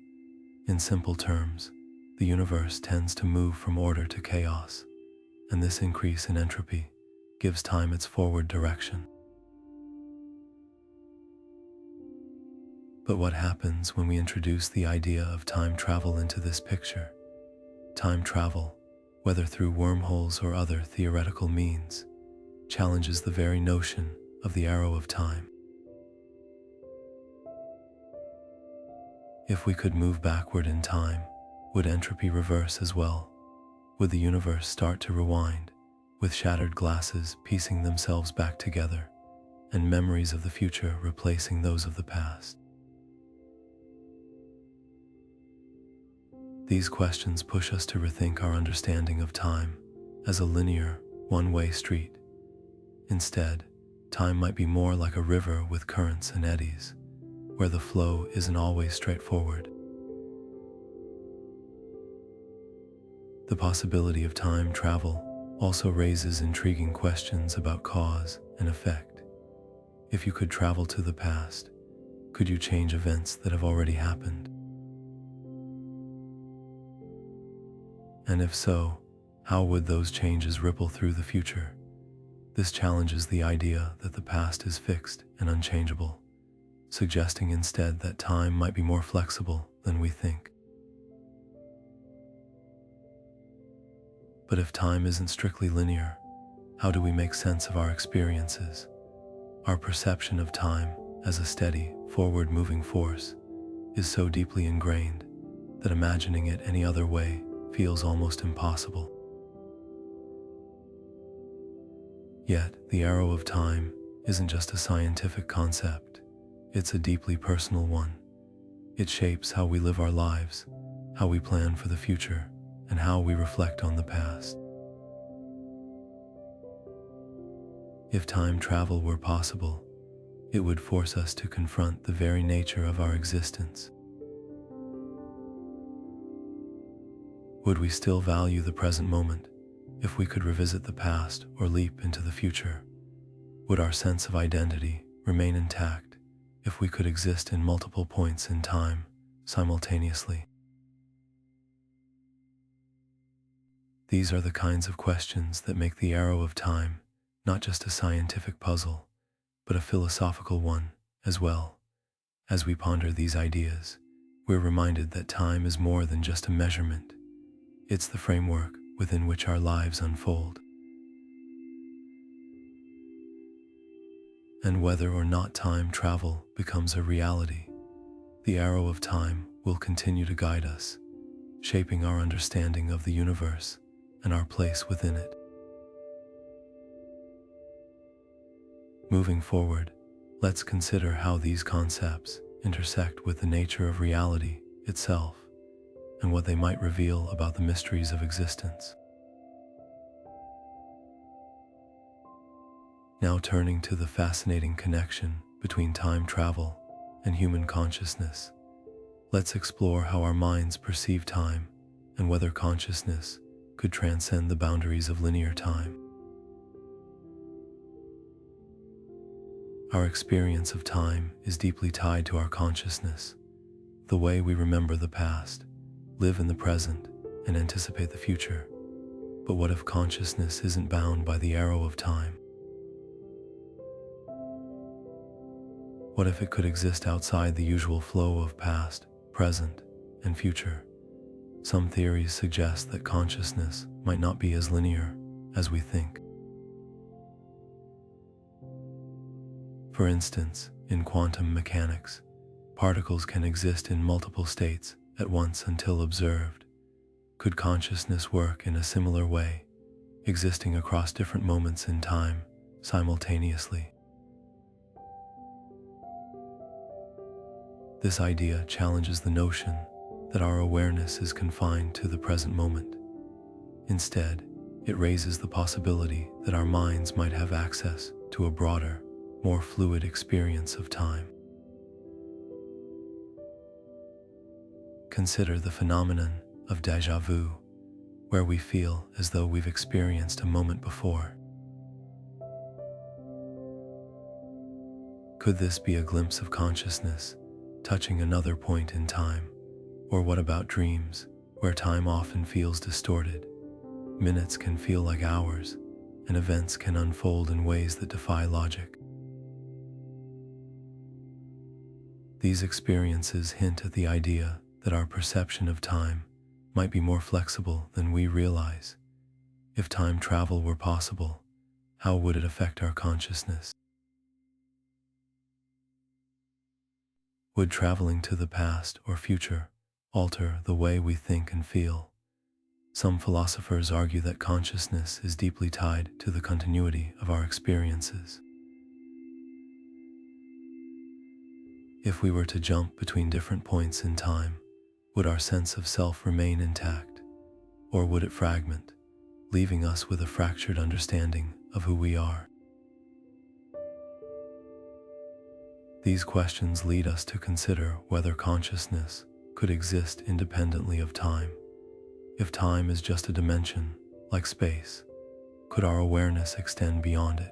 In simple terms, the universe tends to move from order to chaos, and this increase in entropy gives time its forward direction. But what happens when we introduce the idea of time travel into this picture? Time travel, whether through wormholes or other theoretical means, challenges the very notion of the arrow of time. If we could move backward in time, would entropy reverse as well? Would the universe start to rewind, with shattered glasses piecing themselves back together, and memories of the future replacing those of the past? These questions push us to rethink our understanding of time as a linear, one-way street. Instead, time might be more like a river with currents and eddies, where the flow isn't always straightforward. The possibility of time travel also raises intriguing questions about cause and effect. If you could travel to the past, could you change events that have already happened? And if so, how would those changes ripple through the future, This challenges the idea that the past is fixed and unchangeable, suggesting instead that time might be more flexible than we think. But if time isn't strictly linear, how do we make sense of our experiences? Our perception of time as a steady, forward-moving force is so deeply ingrained that imagining it any other way feels almost impossible. Yet, the arrow of time isn't just a scientific concept, it's a deeply personal one. It shapes how we live our lives, how we plan for the future, and how we reflect on the past. If time travel were possible, it would force us to confront the very nature of our existence. Would we still value the present moment if we could revisit the past or leap into the future? Would our sense of identity remain intact if we could exist in multiple points in time simultaneously? These are the kinds of questions that make the arrow of time not just a scientific puzzle, but a philosophical one as well. As we ponder these ideas, we're reminded that time is more than just a measurement. It's the framework within which our lives unfold. And whether or not time travel becomes a reality, the arrow of time will continue to guide us, shaping our understanding of the universe and our place within it. Moving forward, let's consider how these concepts intersect with the nature of reality itself and what they might reveal about the mysteries of existence. Now turning to the fascinating connection between time travel and human consciousness, let's explore how our minds perceive time and whether consciousness could transcend the boundaries of linear time. Our experience of time is deeply tied to our consciousness, the way we remember the past, live in the present, and anticipate the future. But what if consciousness isn't bound by the arrow of time? What if it could exist outside the usual flow of past, present, and future? Some theories suggest that consciousness might not be as linear as we think. For instance, in quantum mechanics, particles can exist in multiple states at once until observed. Could consciousness work in a similar way, existing across different moments in time simultaneously? This idea challenges the notion that our awareness is confined to the present moment. Instead, it raises the possibility that our minds might have access to a broader, more fluid experience of time. Consider the phenomenon of déjà vu, where we feel as though we've experienced a moment before. Could this be a glimpse of consciousness touching another point in time? Or what about dreams, where time often feels distorted? Minutes can feel like hours, and events can unfold in ways that defy logic. These experiences hint at the idea that our perception of time might be more flexible than we realize. If time travel were possible, how would it affect our consciousness? Would traveling to the past or future alter the way we think and feel? Some philosophers argue that consciousness is deeply tied to the continuity of our experiences. If we were to jump between different points in time, would our sense of self remain intact, or would it fragment, leaving us with a fractured understanding of who we are? These questions lead us to consider whether consciousness could exist independently of time. If time is just a dimension, like space, could our awareness extend beyond it?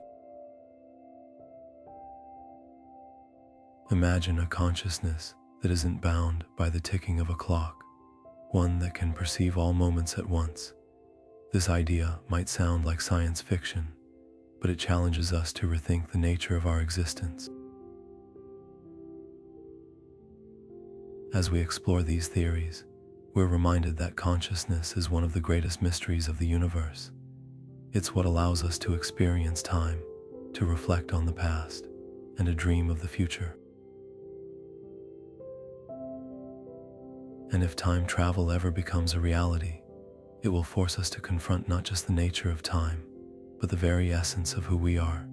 Imagine a consciousness that isn't bound by the ticking of a clock, one that can perceive all moments at once. This idea might sound like science fiction, but it challenges us to rethink the nature of our existence. As we explore these theories, we're reminded that consciousness is one of the greatest mysteries of the universe. It's what allows us to experience time, to reflect on the past, and to dream of the future. And if time travel ever becomes a reality, it will force us to confront not just the nature of time, but the very essence of who we are.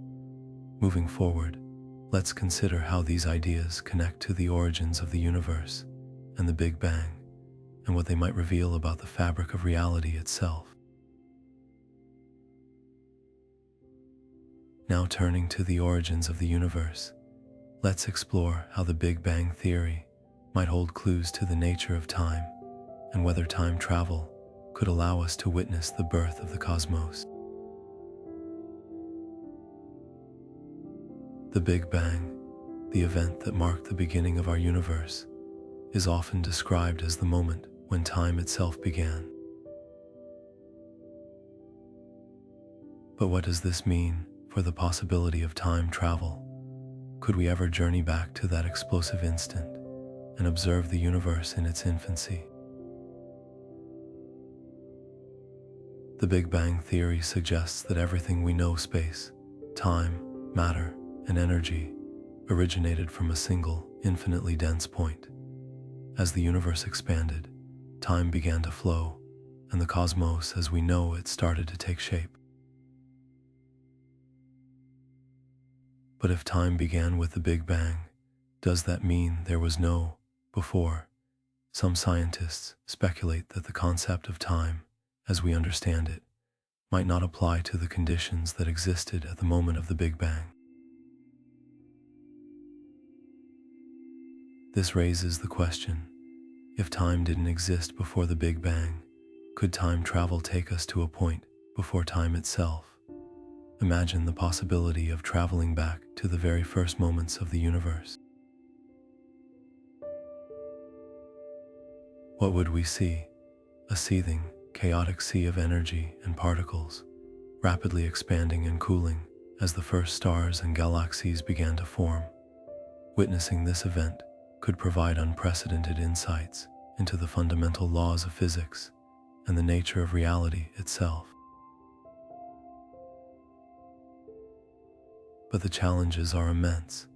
Moving forward, let's consider how these ideas connect to the origins of the universe and the Big Bang, and what they might reveal about the fabric of reality itself. Now turning to the origins of the universe, let's explore how the Big Bang theory might hold clues to the nature of time and whether time travel could allow us to witness the birth of the cosmos. The Big Bang, the event that marked the beginning of our universe, is often described as the moment when time itself began. But what does this mean for the possibility of time travel? Could we ever journey back to that explosive instant and observe the universe in its infancy? The Big Bang theory suggests that everything we know, space, time, matter, and energy, originated from a single, infinitely dense point. As the universe expanded, time began to flow, and the cosmos as we know it started to take shape. But if time began with the Big Bang, does that mean there was no before? Some scientists speculate that the concept of time, as we understand it, might not apply to the conditions that existed at the moment of the Big Bang. This raises the question, if time didn't exist before the Big Bang, could time travel take us to a point before time itself? Imagine the possibility of traveling back to the very first moments of the universe. What would we see? A seething, chaotic sea of energy and particles, rapidly expanding and cooling as the first stars and galaxies began to form. Witnessing this event could provide unprecedented insights into the fundamental laws of physics and the nature of reality itself. But the challenges are immense.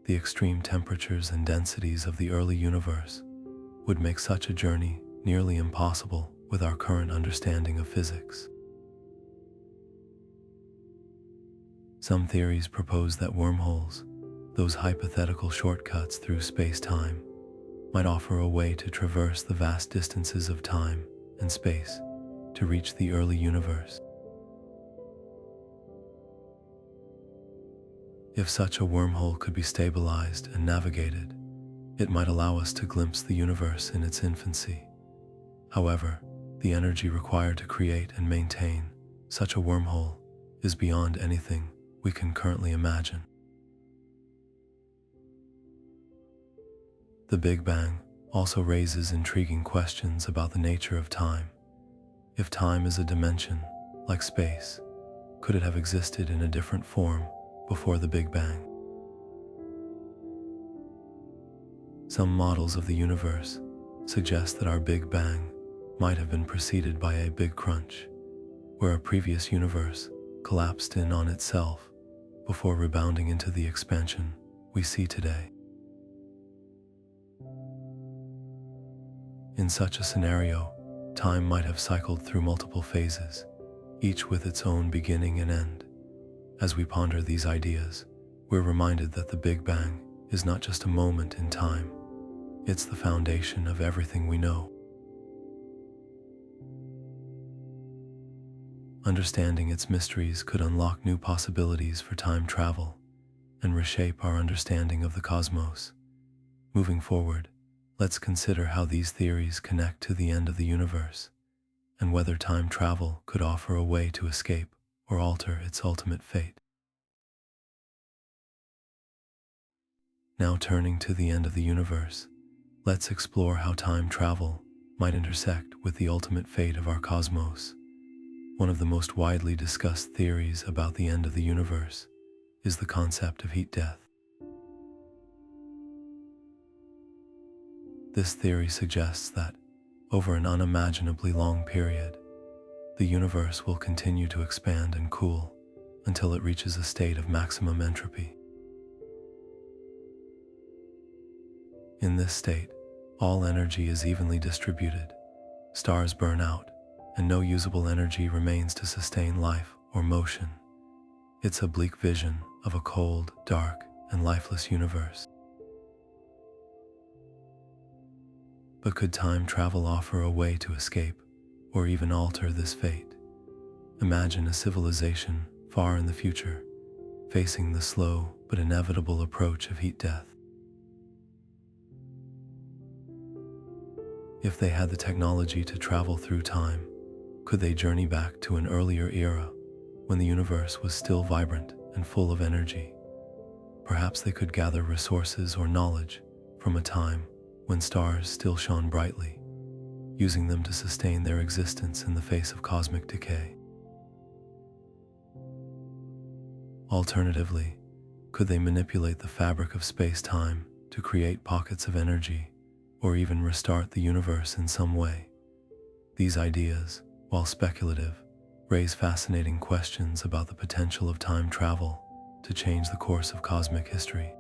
The extreme temperatures and densities of the early universe would make such a journey nearly impossible with our current understanding of physics. Some theories propose that wormholes, those hypothetical shortcuts through space-time, might offer a way to traverse the vast distances of time and space to reach the early universe. If such a wormhole could be stabilized and navigated, it might allow us to glimpse the universe in its infancy. However, the energy required to create and maintain such a wormhole is beyond anything we can currently imagine. The Big Bang also raises intriguing questions about the nature of time. If time is a dimension, like space, could it have existed in a different form before the Big Bang? Some models of the universe suggest that our Big Bang might have been preceded by a big crunch, where a previous universe collapsed in on itself before rebounding into the expansion we see today. In such a scenario, time might have cycled through multiple phases, each with its own beginning and end. As we ponder these ideas, we're reminded that the Big Bang is not just a moment in time, it's the foundation of everything we know. Understanding its mysteries could unlock new possibilities for time travel and reshape our understanding of the cosmos. Moving forward, let's consider how these theories connect to the end of the universe and whether time travel could offer a way to escape or alter its ultimate fate. Now turning to the end of the universe, let's explore how time travel might intersect with the ultimate fate of our cosmos. One of the most widely discussed theories about the end of the universe is the concept of heat death. This theory suggests that, over an unimaginably long period, the universe will continue to expand and cool until it reaches a state of maximum entropy. In this state, all energy is evenly distributed, stars burn out, and no usable energy remains to sustain life or motion. It's a bleak vision of a cold, dark, and lifeless universe. But could time travel offer a way to escape, or even alter this fate? Imagine a civilization far in the future, facing the slow but inevitable approach of heat death. If they had the technology to travel through time, could they journey back to an earlier era when the universe was still vibrant and full of energy? Perhaps they could gather resources or knowledge from a time when stars still shone brightly, using them to sustain their existence in the face of cosmic decay. Alternatively, could they manipulate the fabric of space-time to create pockets of energy, or even restart the universe in some way? These ideas, while speculative, raise fascinating questions about the potential of time travel to change the course of cosmic history.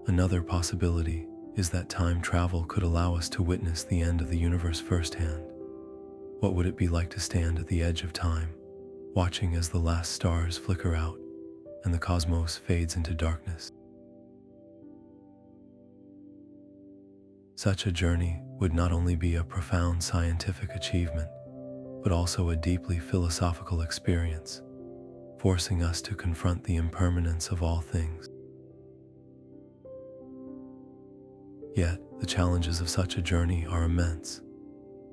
Another possibility is that time travel could allow us to witness the end of the universe firsthand. What would it be like to stand at the edge of time, watching as the last stars flicker out and the cosmos fades into darkness? Such a journey would not only be a profound scientific achievement, but also a deeply philosophical experience, forcing us to confront the impermanence of all things. Yet, the challenges of such a journey are immense.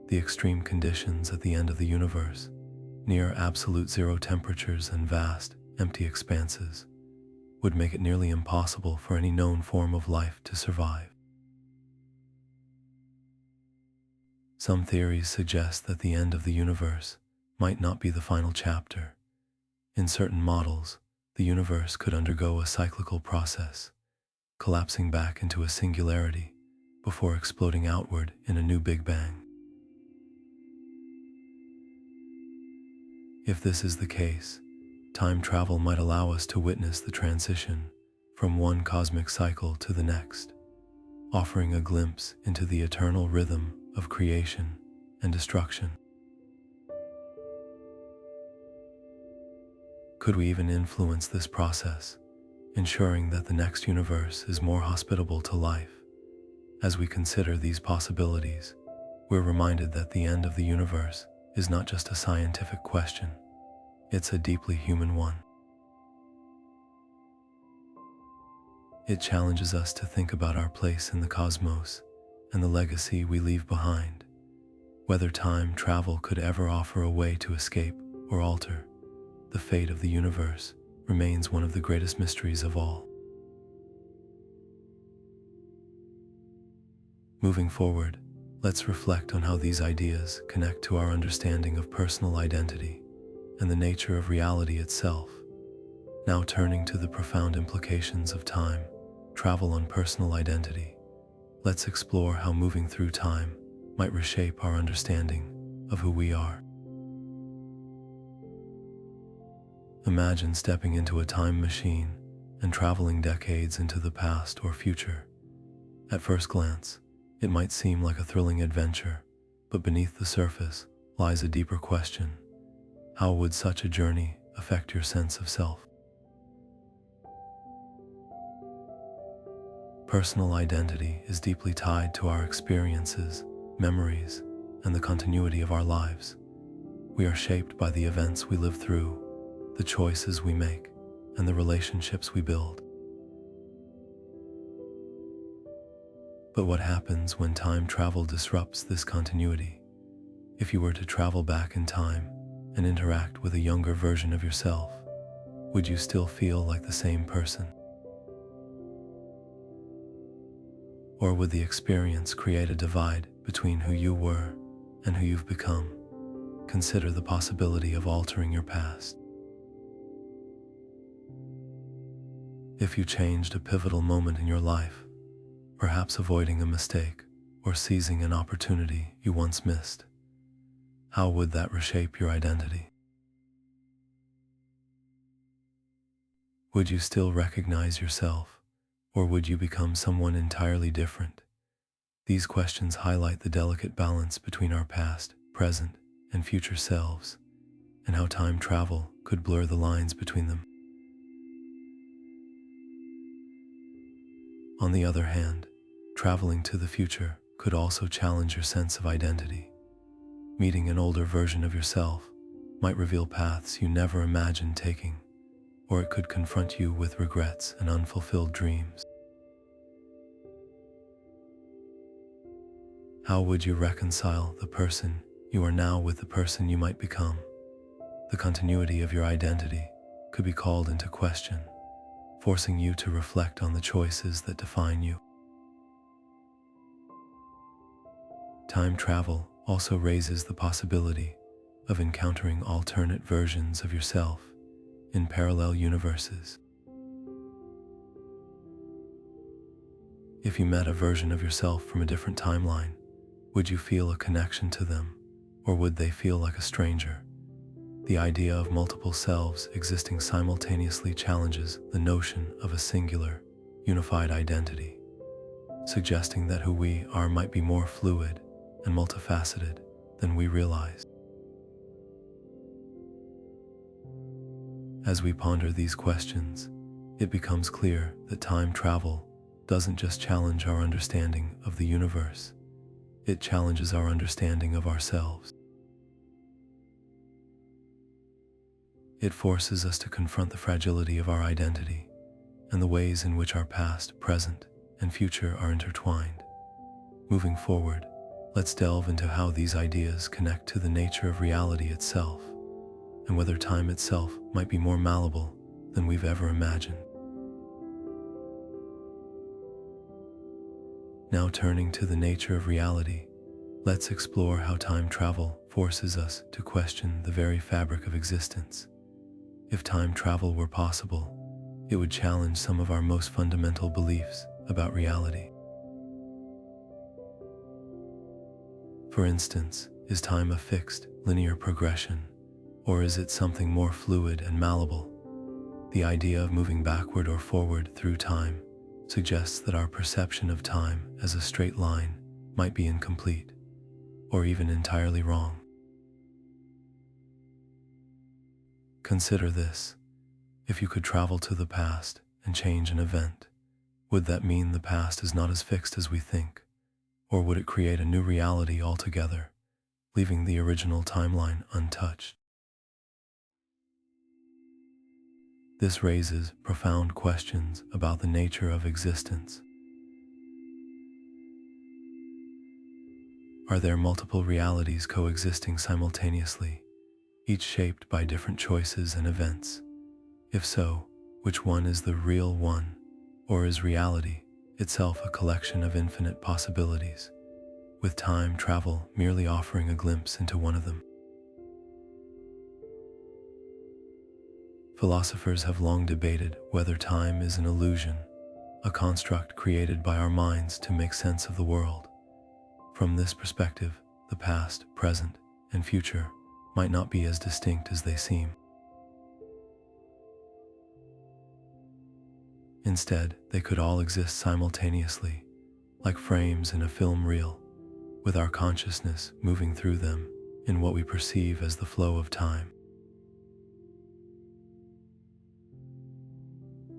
The extreme conditions at the end of the universe, near absolute zero temperatures and vast, empty expanses, would make it nearly impossible for any known form of life to survive. Some theories suggest that the end of the universe might not be the final chapter. In certain models, the universe could undergo a cyclical process, collapsing back into a singularity before exploding outward in a new Big Bang. If this is the case, time travel might allow us to witness the transition from one cosmic cycle to the next, offering a glimpse into the eternal rhythm of creation and destruction. Could we even influence this process, ensuring that the next universe is more hospitable to life? As we consider these possibilities, we're reminded that the end of the universe is not just a scientific question, it's a deeply human one. It challenges us to think about our place in the cosmos and the legacy we leave behind. Whether time travel could ever offer a way to escape or alter the fate of the universe remains one of the greatest mysteries of all. Moving forward, let's reflect on how these ideas connect to our understanding of personal identity and the nature of reality itself. Now turning to the profound implications of time travel on personal identity, let's explore how moving through time might reshape our understanding of who we are. Imagine stepping into a time machine and traveling decades into the past or future. At first glance, it might seem like a thrilling adventure, but beneath the surface lies a deeper question. How would such a journey affect your sense of self? Personal identity is deeply tied to our experiences, memories, and the continuity of our lives. We are shaped by the events we live through, the choices we make, and the relationships we build. But what happens when time travel disrupts this continuity? If you were to travel back in time and interact with a younger version of yourself, would you still feel like the same person? Or would the experience create a divide between who you were and who you've become, consider the possibility of altering your past. If you changed a pivotal moment in your life, perhaps avoiding a mistake or seizing an opportunity you once missed, how would that reshape your identity? Would you still recognize yourself, or would you become someone entirely different? These questions highlight the delicate balance between our past, present, and future selves, and how time travel could blur the lines between them. On the other hand, traveling to the future could also challenge your sense of identity. Meeting an older version of yourself might reveal paths you never imagined taking, or it could confront you with regrets and unfulfilled dreams. How would you reconcile the person you are now with the person you might become? The continuity of your identity could be called into question, forcing you to reflect on the choices that define you. Time travel also raises the possibility of encountering alternate versions of yourself in parallel universes. If you met a version of yourself from a different timeline, would you feel a connection to them, or would they feel like a stranger? The idea of multiple selves existing simultaneously challenges the notion of a singular, unified identity, suggesting that who we are might be more fluid and multifaceted than we realize. As we ponder these questions, it becomes clear that time travel doesn't just challenge our understanding of the universe, it challenges our understanding of ourselves. It forces us to confront the fragility of our identity and the ways in which our past, present, and future are intertwined. Moving forward, let's delve into how these ideas connect to the nature of reality itself, and whether time itself might be more malleable than we've ever imagined. Now turning to the nature of reality, let's explore how time travel forces us to question the very fabric of existence. If time travel were possible, it would challenge some of our most fundamental beliefs about reality. For instance, is time a fixed, linear progression, or is it something more fluid and malleable? The idea of moving backward or forward through time suggests that our perception of time as a straight line might be incomplete, or even entirely wrong. Consider this: if you could travel to the past and change an event, would that mean the past is not as fixed as we think, or would it create a new reality altogether, leaving the original timeline untouched? This raises profound questions about the nature of existence. Are there multiple realities coexisting simultaneously, each shaped by different choices and events? If so, which one is the real one, or is reality itself a collection of infinite possibilities, with time travel merely offering a glimpse into one of them? Philosophers have long debated whether time is an illusion, a construct created by our minds to make sense of the world. From this perspective, the past, present, and future might not be as distinct as they seem. Instead, they could all exist simultaneously, like frames in a film reel, with our consciousness moving through them in what we perceive as the flow of time.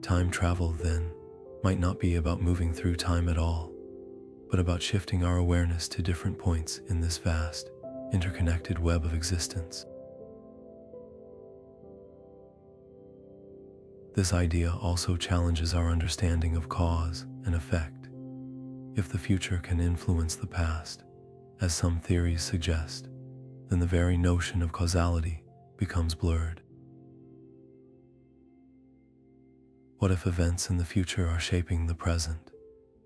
Time travel, then, might not be about moving through time at all, but about shifting our awareness to different points in this vast, interconnected web of existence. This idea also challenges our understanding of cause and effect. If the future can influence the past, as some theories suggest, then the very notion of causality becomes blurred. What if events in the future are shaping the present,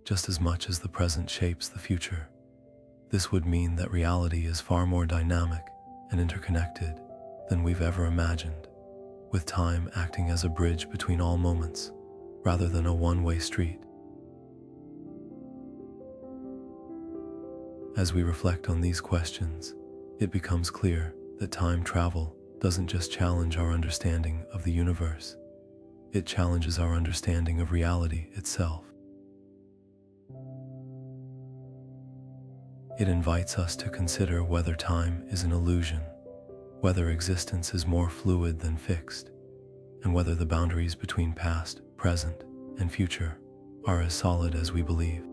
just as much as the present shapes the future? This would mean that reality is far more dynamic and interconnected than we've ever imagined, with time acting as a bridge between all moments rather than a one-way street. As we reflect on these questions, it becomes clear that time travel doesn't just challenge our understanding of the universe, it challenges our understanding of reality itself. It invites us to consider whether time is an illusion, whether existence is more fluid than fixed, and whether the boundaries between past, present, and future are as solid as we believe.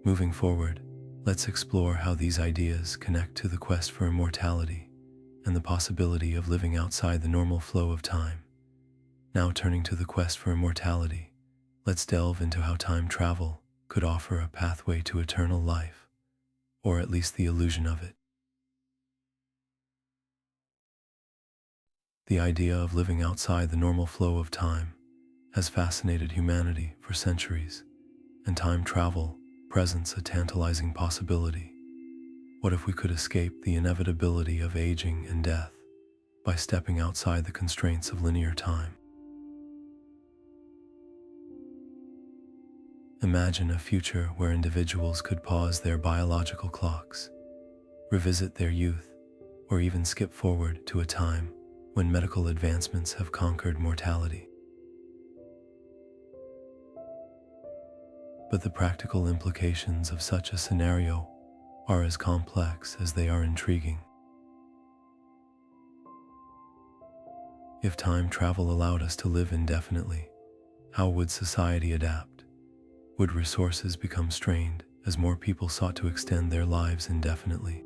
Moving forward, let's explore how these ideas connect to the quest for immortality and the possibility of living outside the normal flow of time. Now turning to the quest for immortality, let's delve into how time travel could offer a pathway to eternal life, or at least the illusion of it. The idea of living outside the normal flow of time has fascinated humanity for centuries, and time travel presents a tantalizing possibility. What if we could escape the inevitability of aging and death by stepping outside the constraints of linear time? Imagine a future where individuals could pause their biological clocks, revisit their youth, or even skip forward to a time when medical advancements have conquered mortality. But the practical implications of such a scenario are as complex as they are intriguing. If time travel allowed us to live indefinitely, how would society adapt? Would resources become strained as more people sought to extend their lives indefinitely?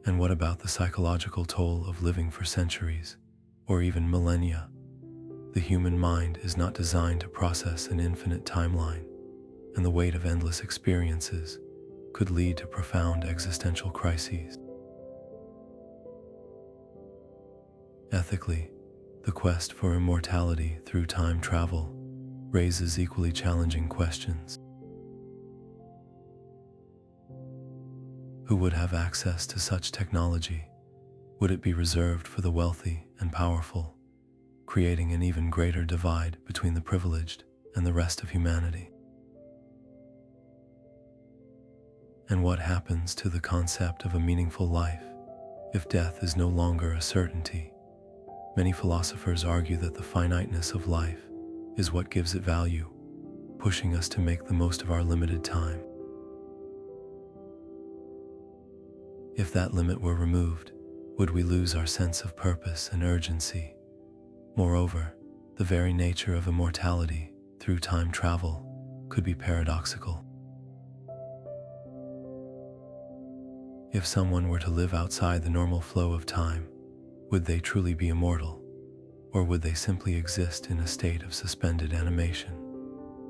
And what about the psychological toll of living for centuries, or even millennia? The human mind is not designed to process an infinite timeline, and the weight of endless experiences could lead to profound existential crises. Ethically, the quest for immortality through time travel raises equally challenging questions. Who would have access to such technology? Would it be reserved for the wealthy and powerful, creating an even greater divide between the privileged and the rest of humanity? And what happens to the concept of a meaningful life if death is no longer a certainty? Many philosophers argue that the finiteness of life is what gives it value, pushing us to make the most of our limited time. If that limit were removed, would we lose our sense of purpose and urgency? Moreover, the very nature of immortality through time travel could be paradoxical. If someone were to live outside the normal flow of time, would they truly be immortal, or would they simply exist in a state of suspended animation,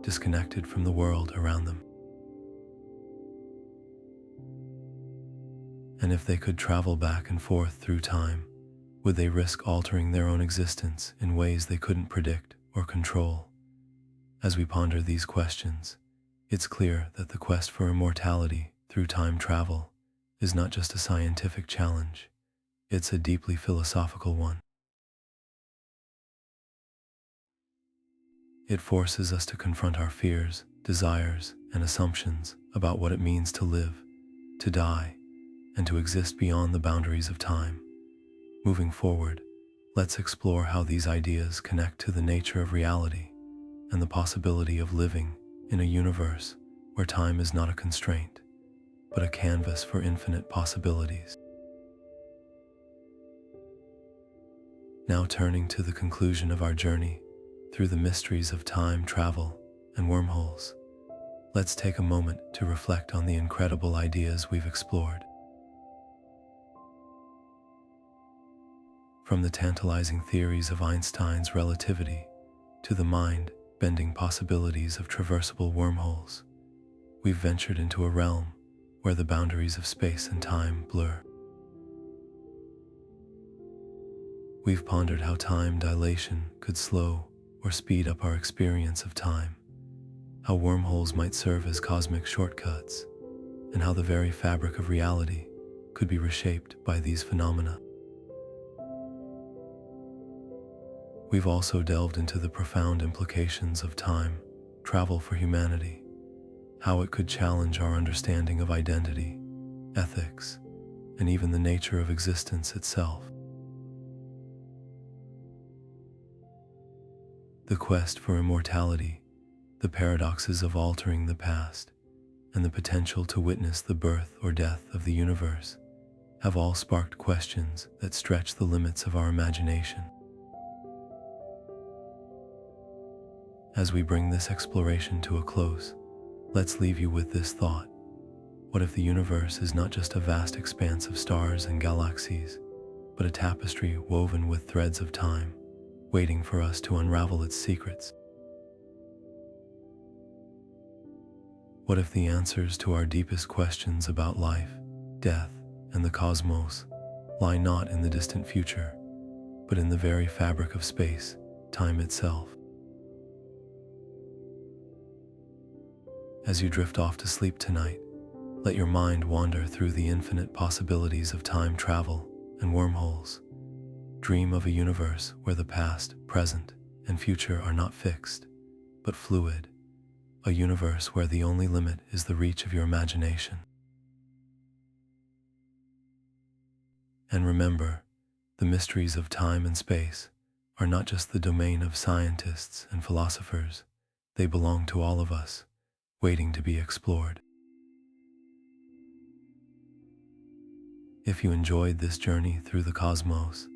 disconnected from the world around them? And if they could travel back and forth through time, would they risk altering their own existence in ways they couldn't predict or control? As we ponder these questions, it's clear that the quest for immortality through time travel is not just a scientific challenge, it's a deeply philosophical one. It forces us to confront our fears, desires, and assumptions about what it means to live, to die, and to exist beyond the boundaries of time. Moving forward, let's explore how these ideas connect to the nature of reality and the possibility of living in a universe where time is not a constraint, but a canvas for infinite possibilities. Now turning to the conclusion of our journey through the mysteries of time travel and wormholes, let's take a moment to reflect on the incredible ideas we've explored. From the tantalizing theories of Einstein's relativity to the mind-bending possibilities of traversable wormholes, we've ventured into a realm where the boundaries of space and time blur. We've pondered how time dilation could slow or speed up our experience of time, how wormholes might serve as cosmic shortcuts, and how the very fabric of reality could be reshaped by these phenomena. We've also delved into the profound implications of time travel for humanity, how it could challenge our understanding of identity, ethics, and even the nature of existence itself. The quest for immortality, the paradoxes of altering the past, and the potential to witness the birth or death of the universe have all sparked questions that stretch the limits of our imagination. As we bring this exploration to a close, let's leave you with this thought. What if the universe is not just a vast expanse of stars and galaxies, but a tapestry woven with threads of time, waiting for us to unravel its secrets? What if the answers to our deepest questions about life, death, and the cosmos lie not in the distant future, but in the very fabric of space, time itself? As you drift off to sleep tonight, let your mind wander through the infinite possibilities of time travel and wormholes. Dream of a universe where the past, present, and future are not fixed, but fluid. A universe where the only limit is the reach of your imagination. And remember, the mysteries of time and space are not just the domain of scientists and philosophers. They belong to all of us, waiting to be explored. If you enjoyed this journey through the cosmos,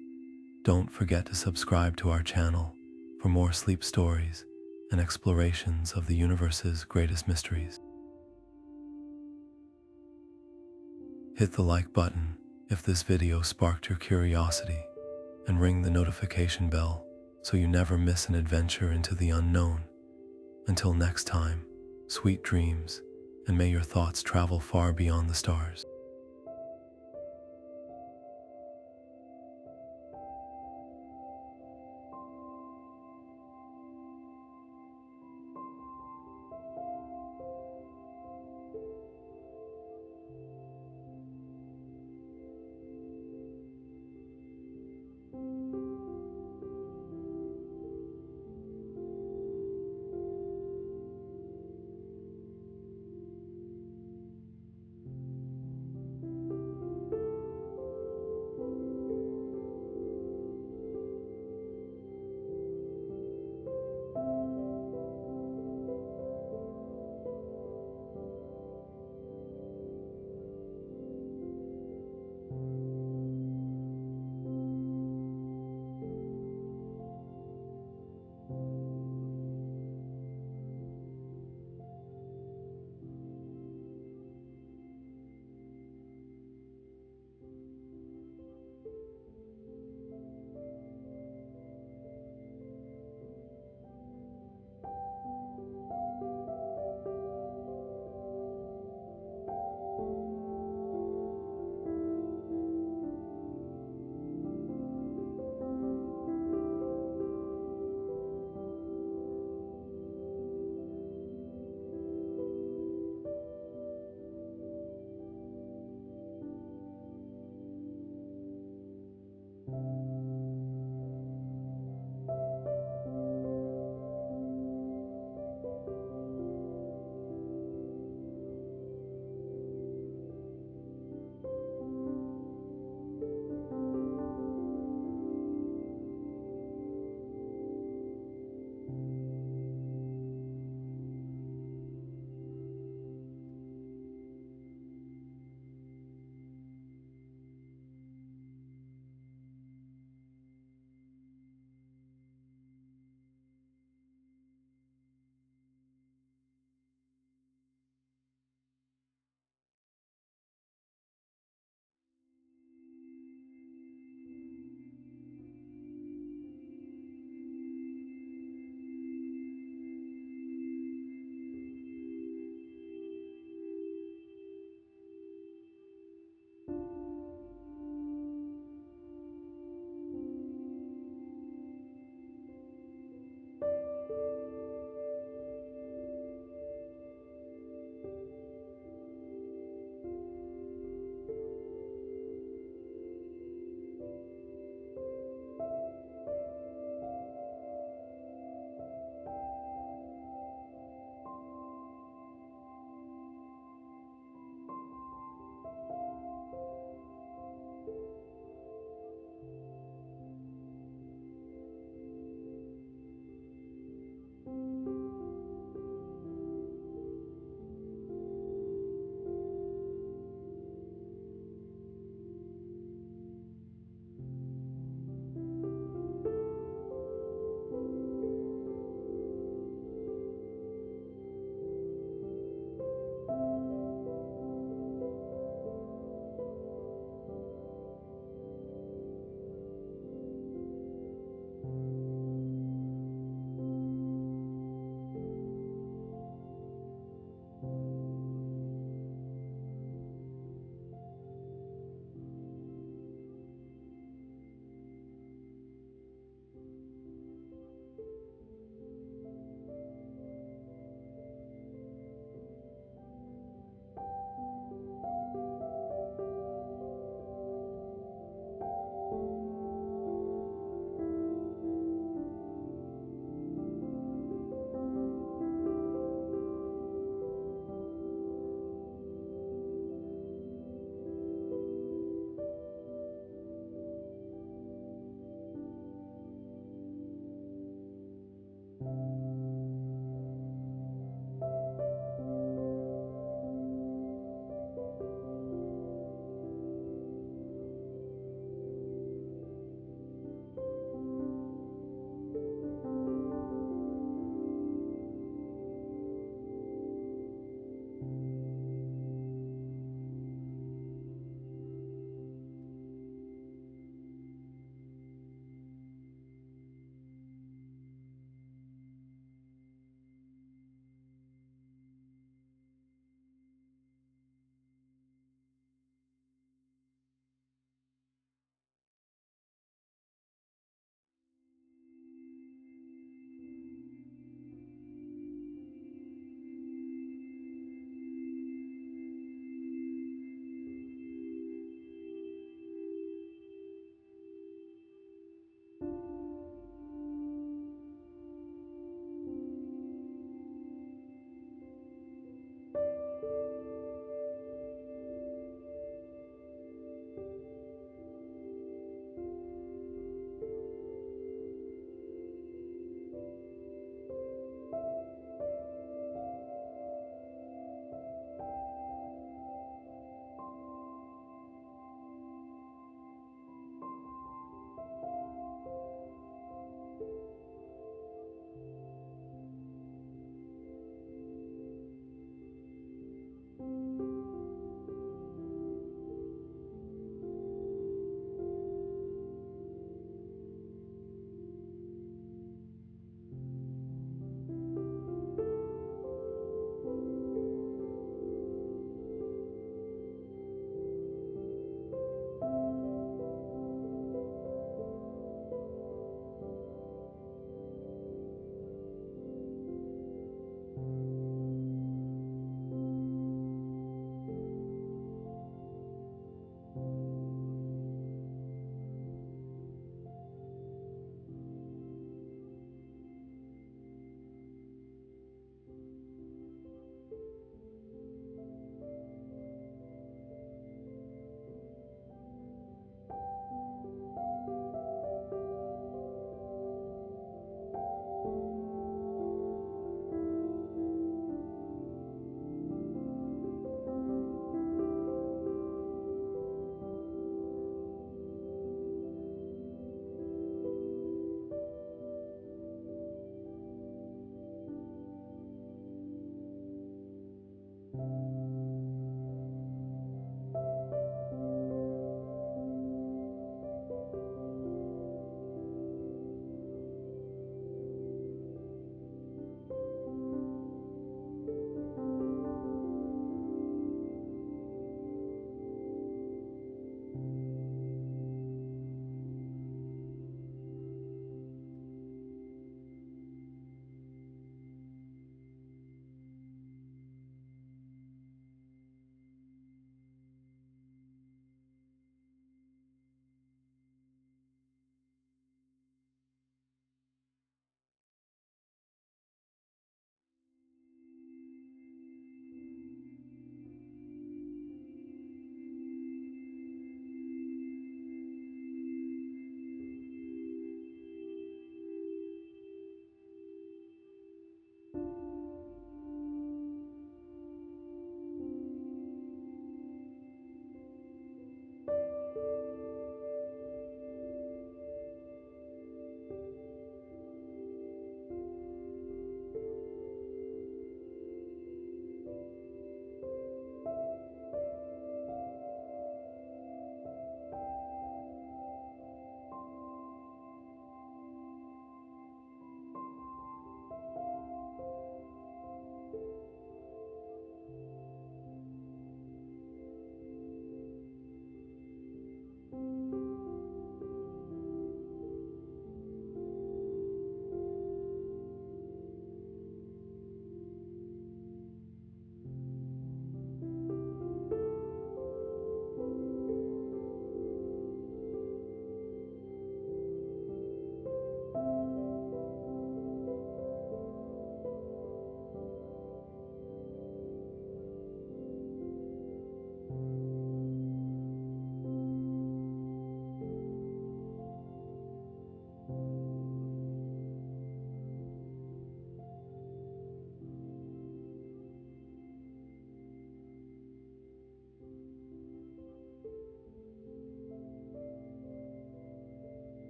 don't forget to subscribe to our channel for more sleep stories and explorations of the universe's greatest mysteries. Hit the like button if this video sparked your curiosity, and ring the notification bell so you never miss an adventure into the unknown. Until next time, sweet dreams, and may your thoughts travel far beyond the stars.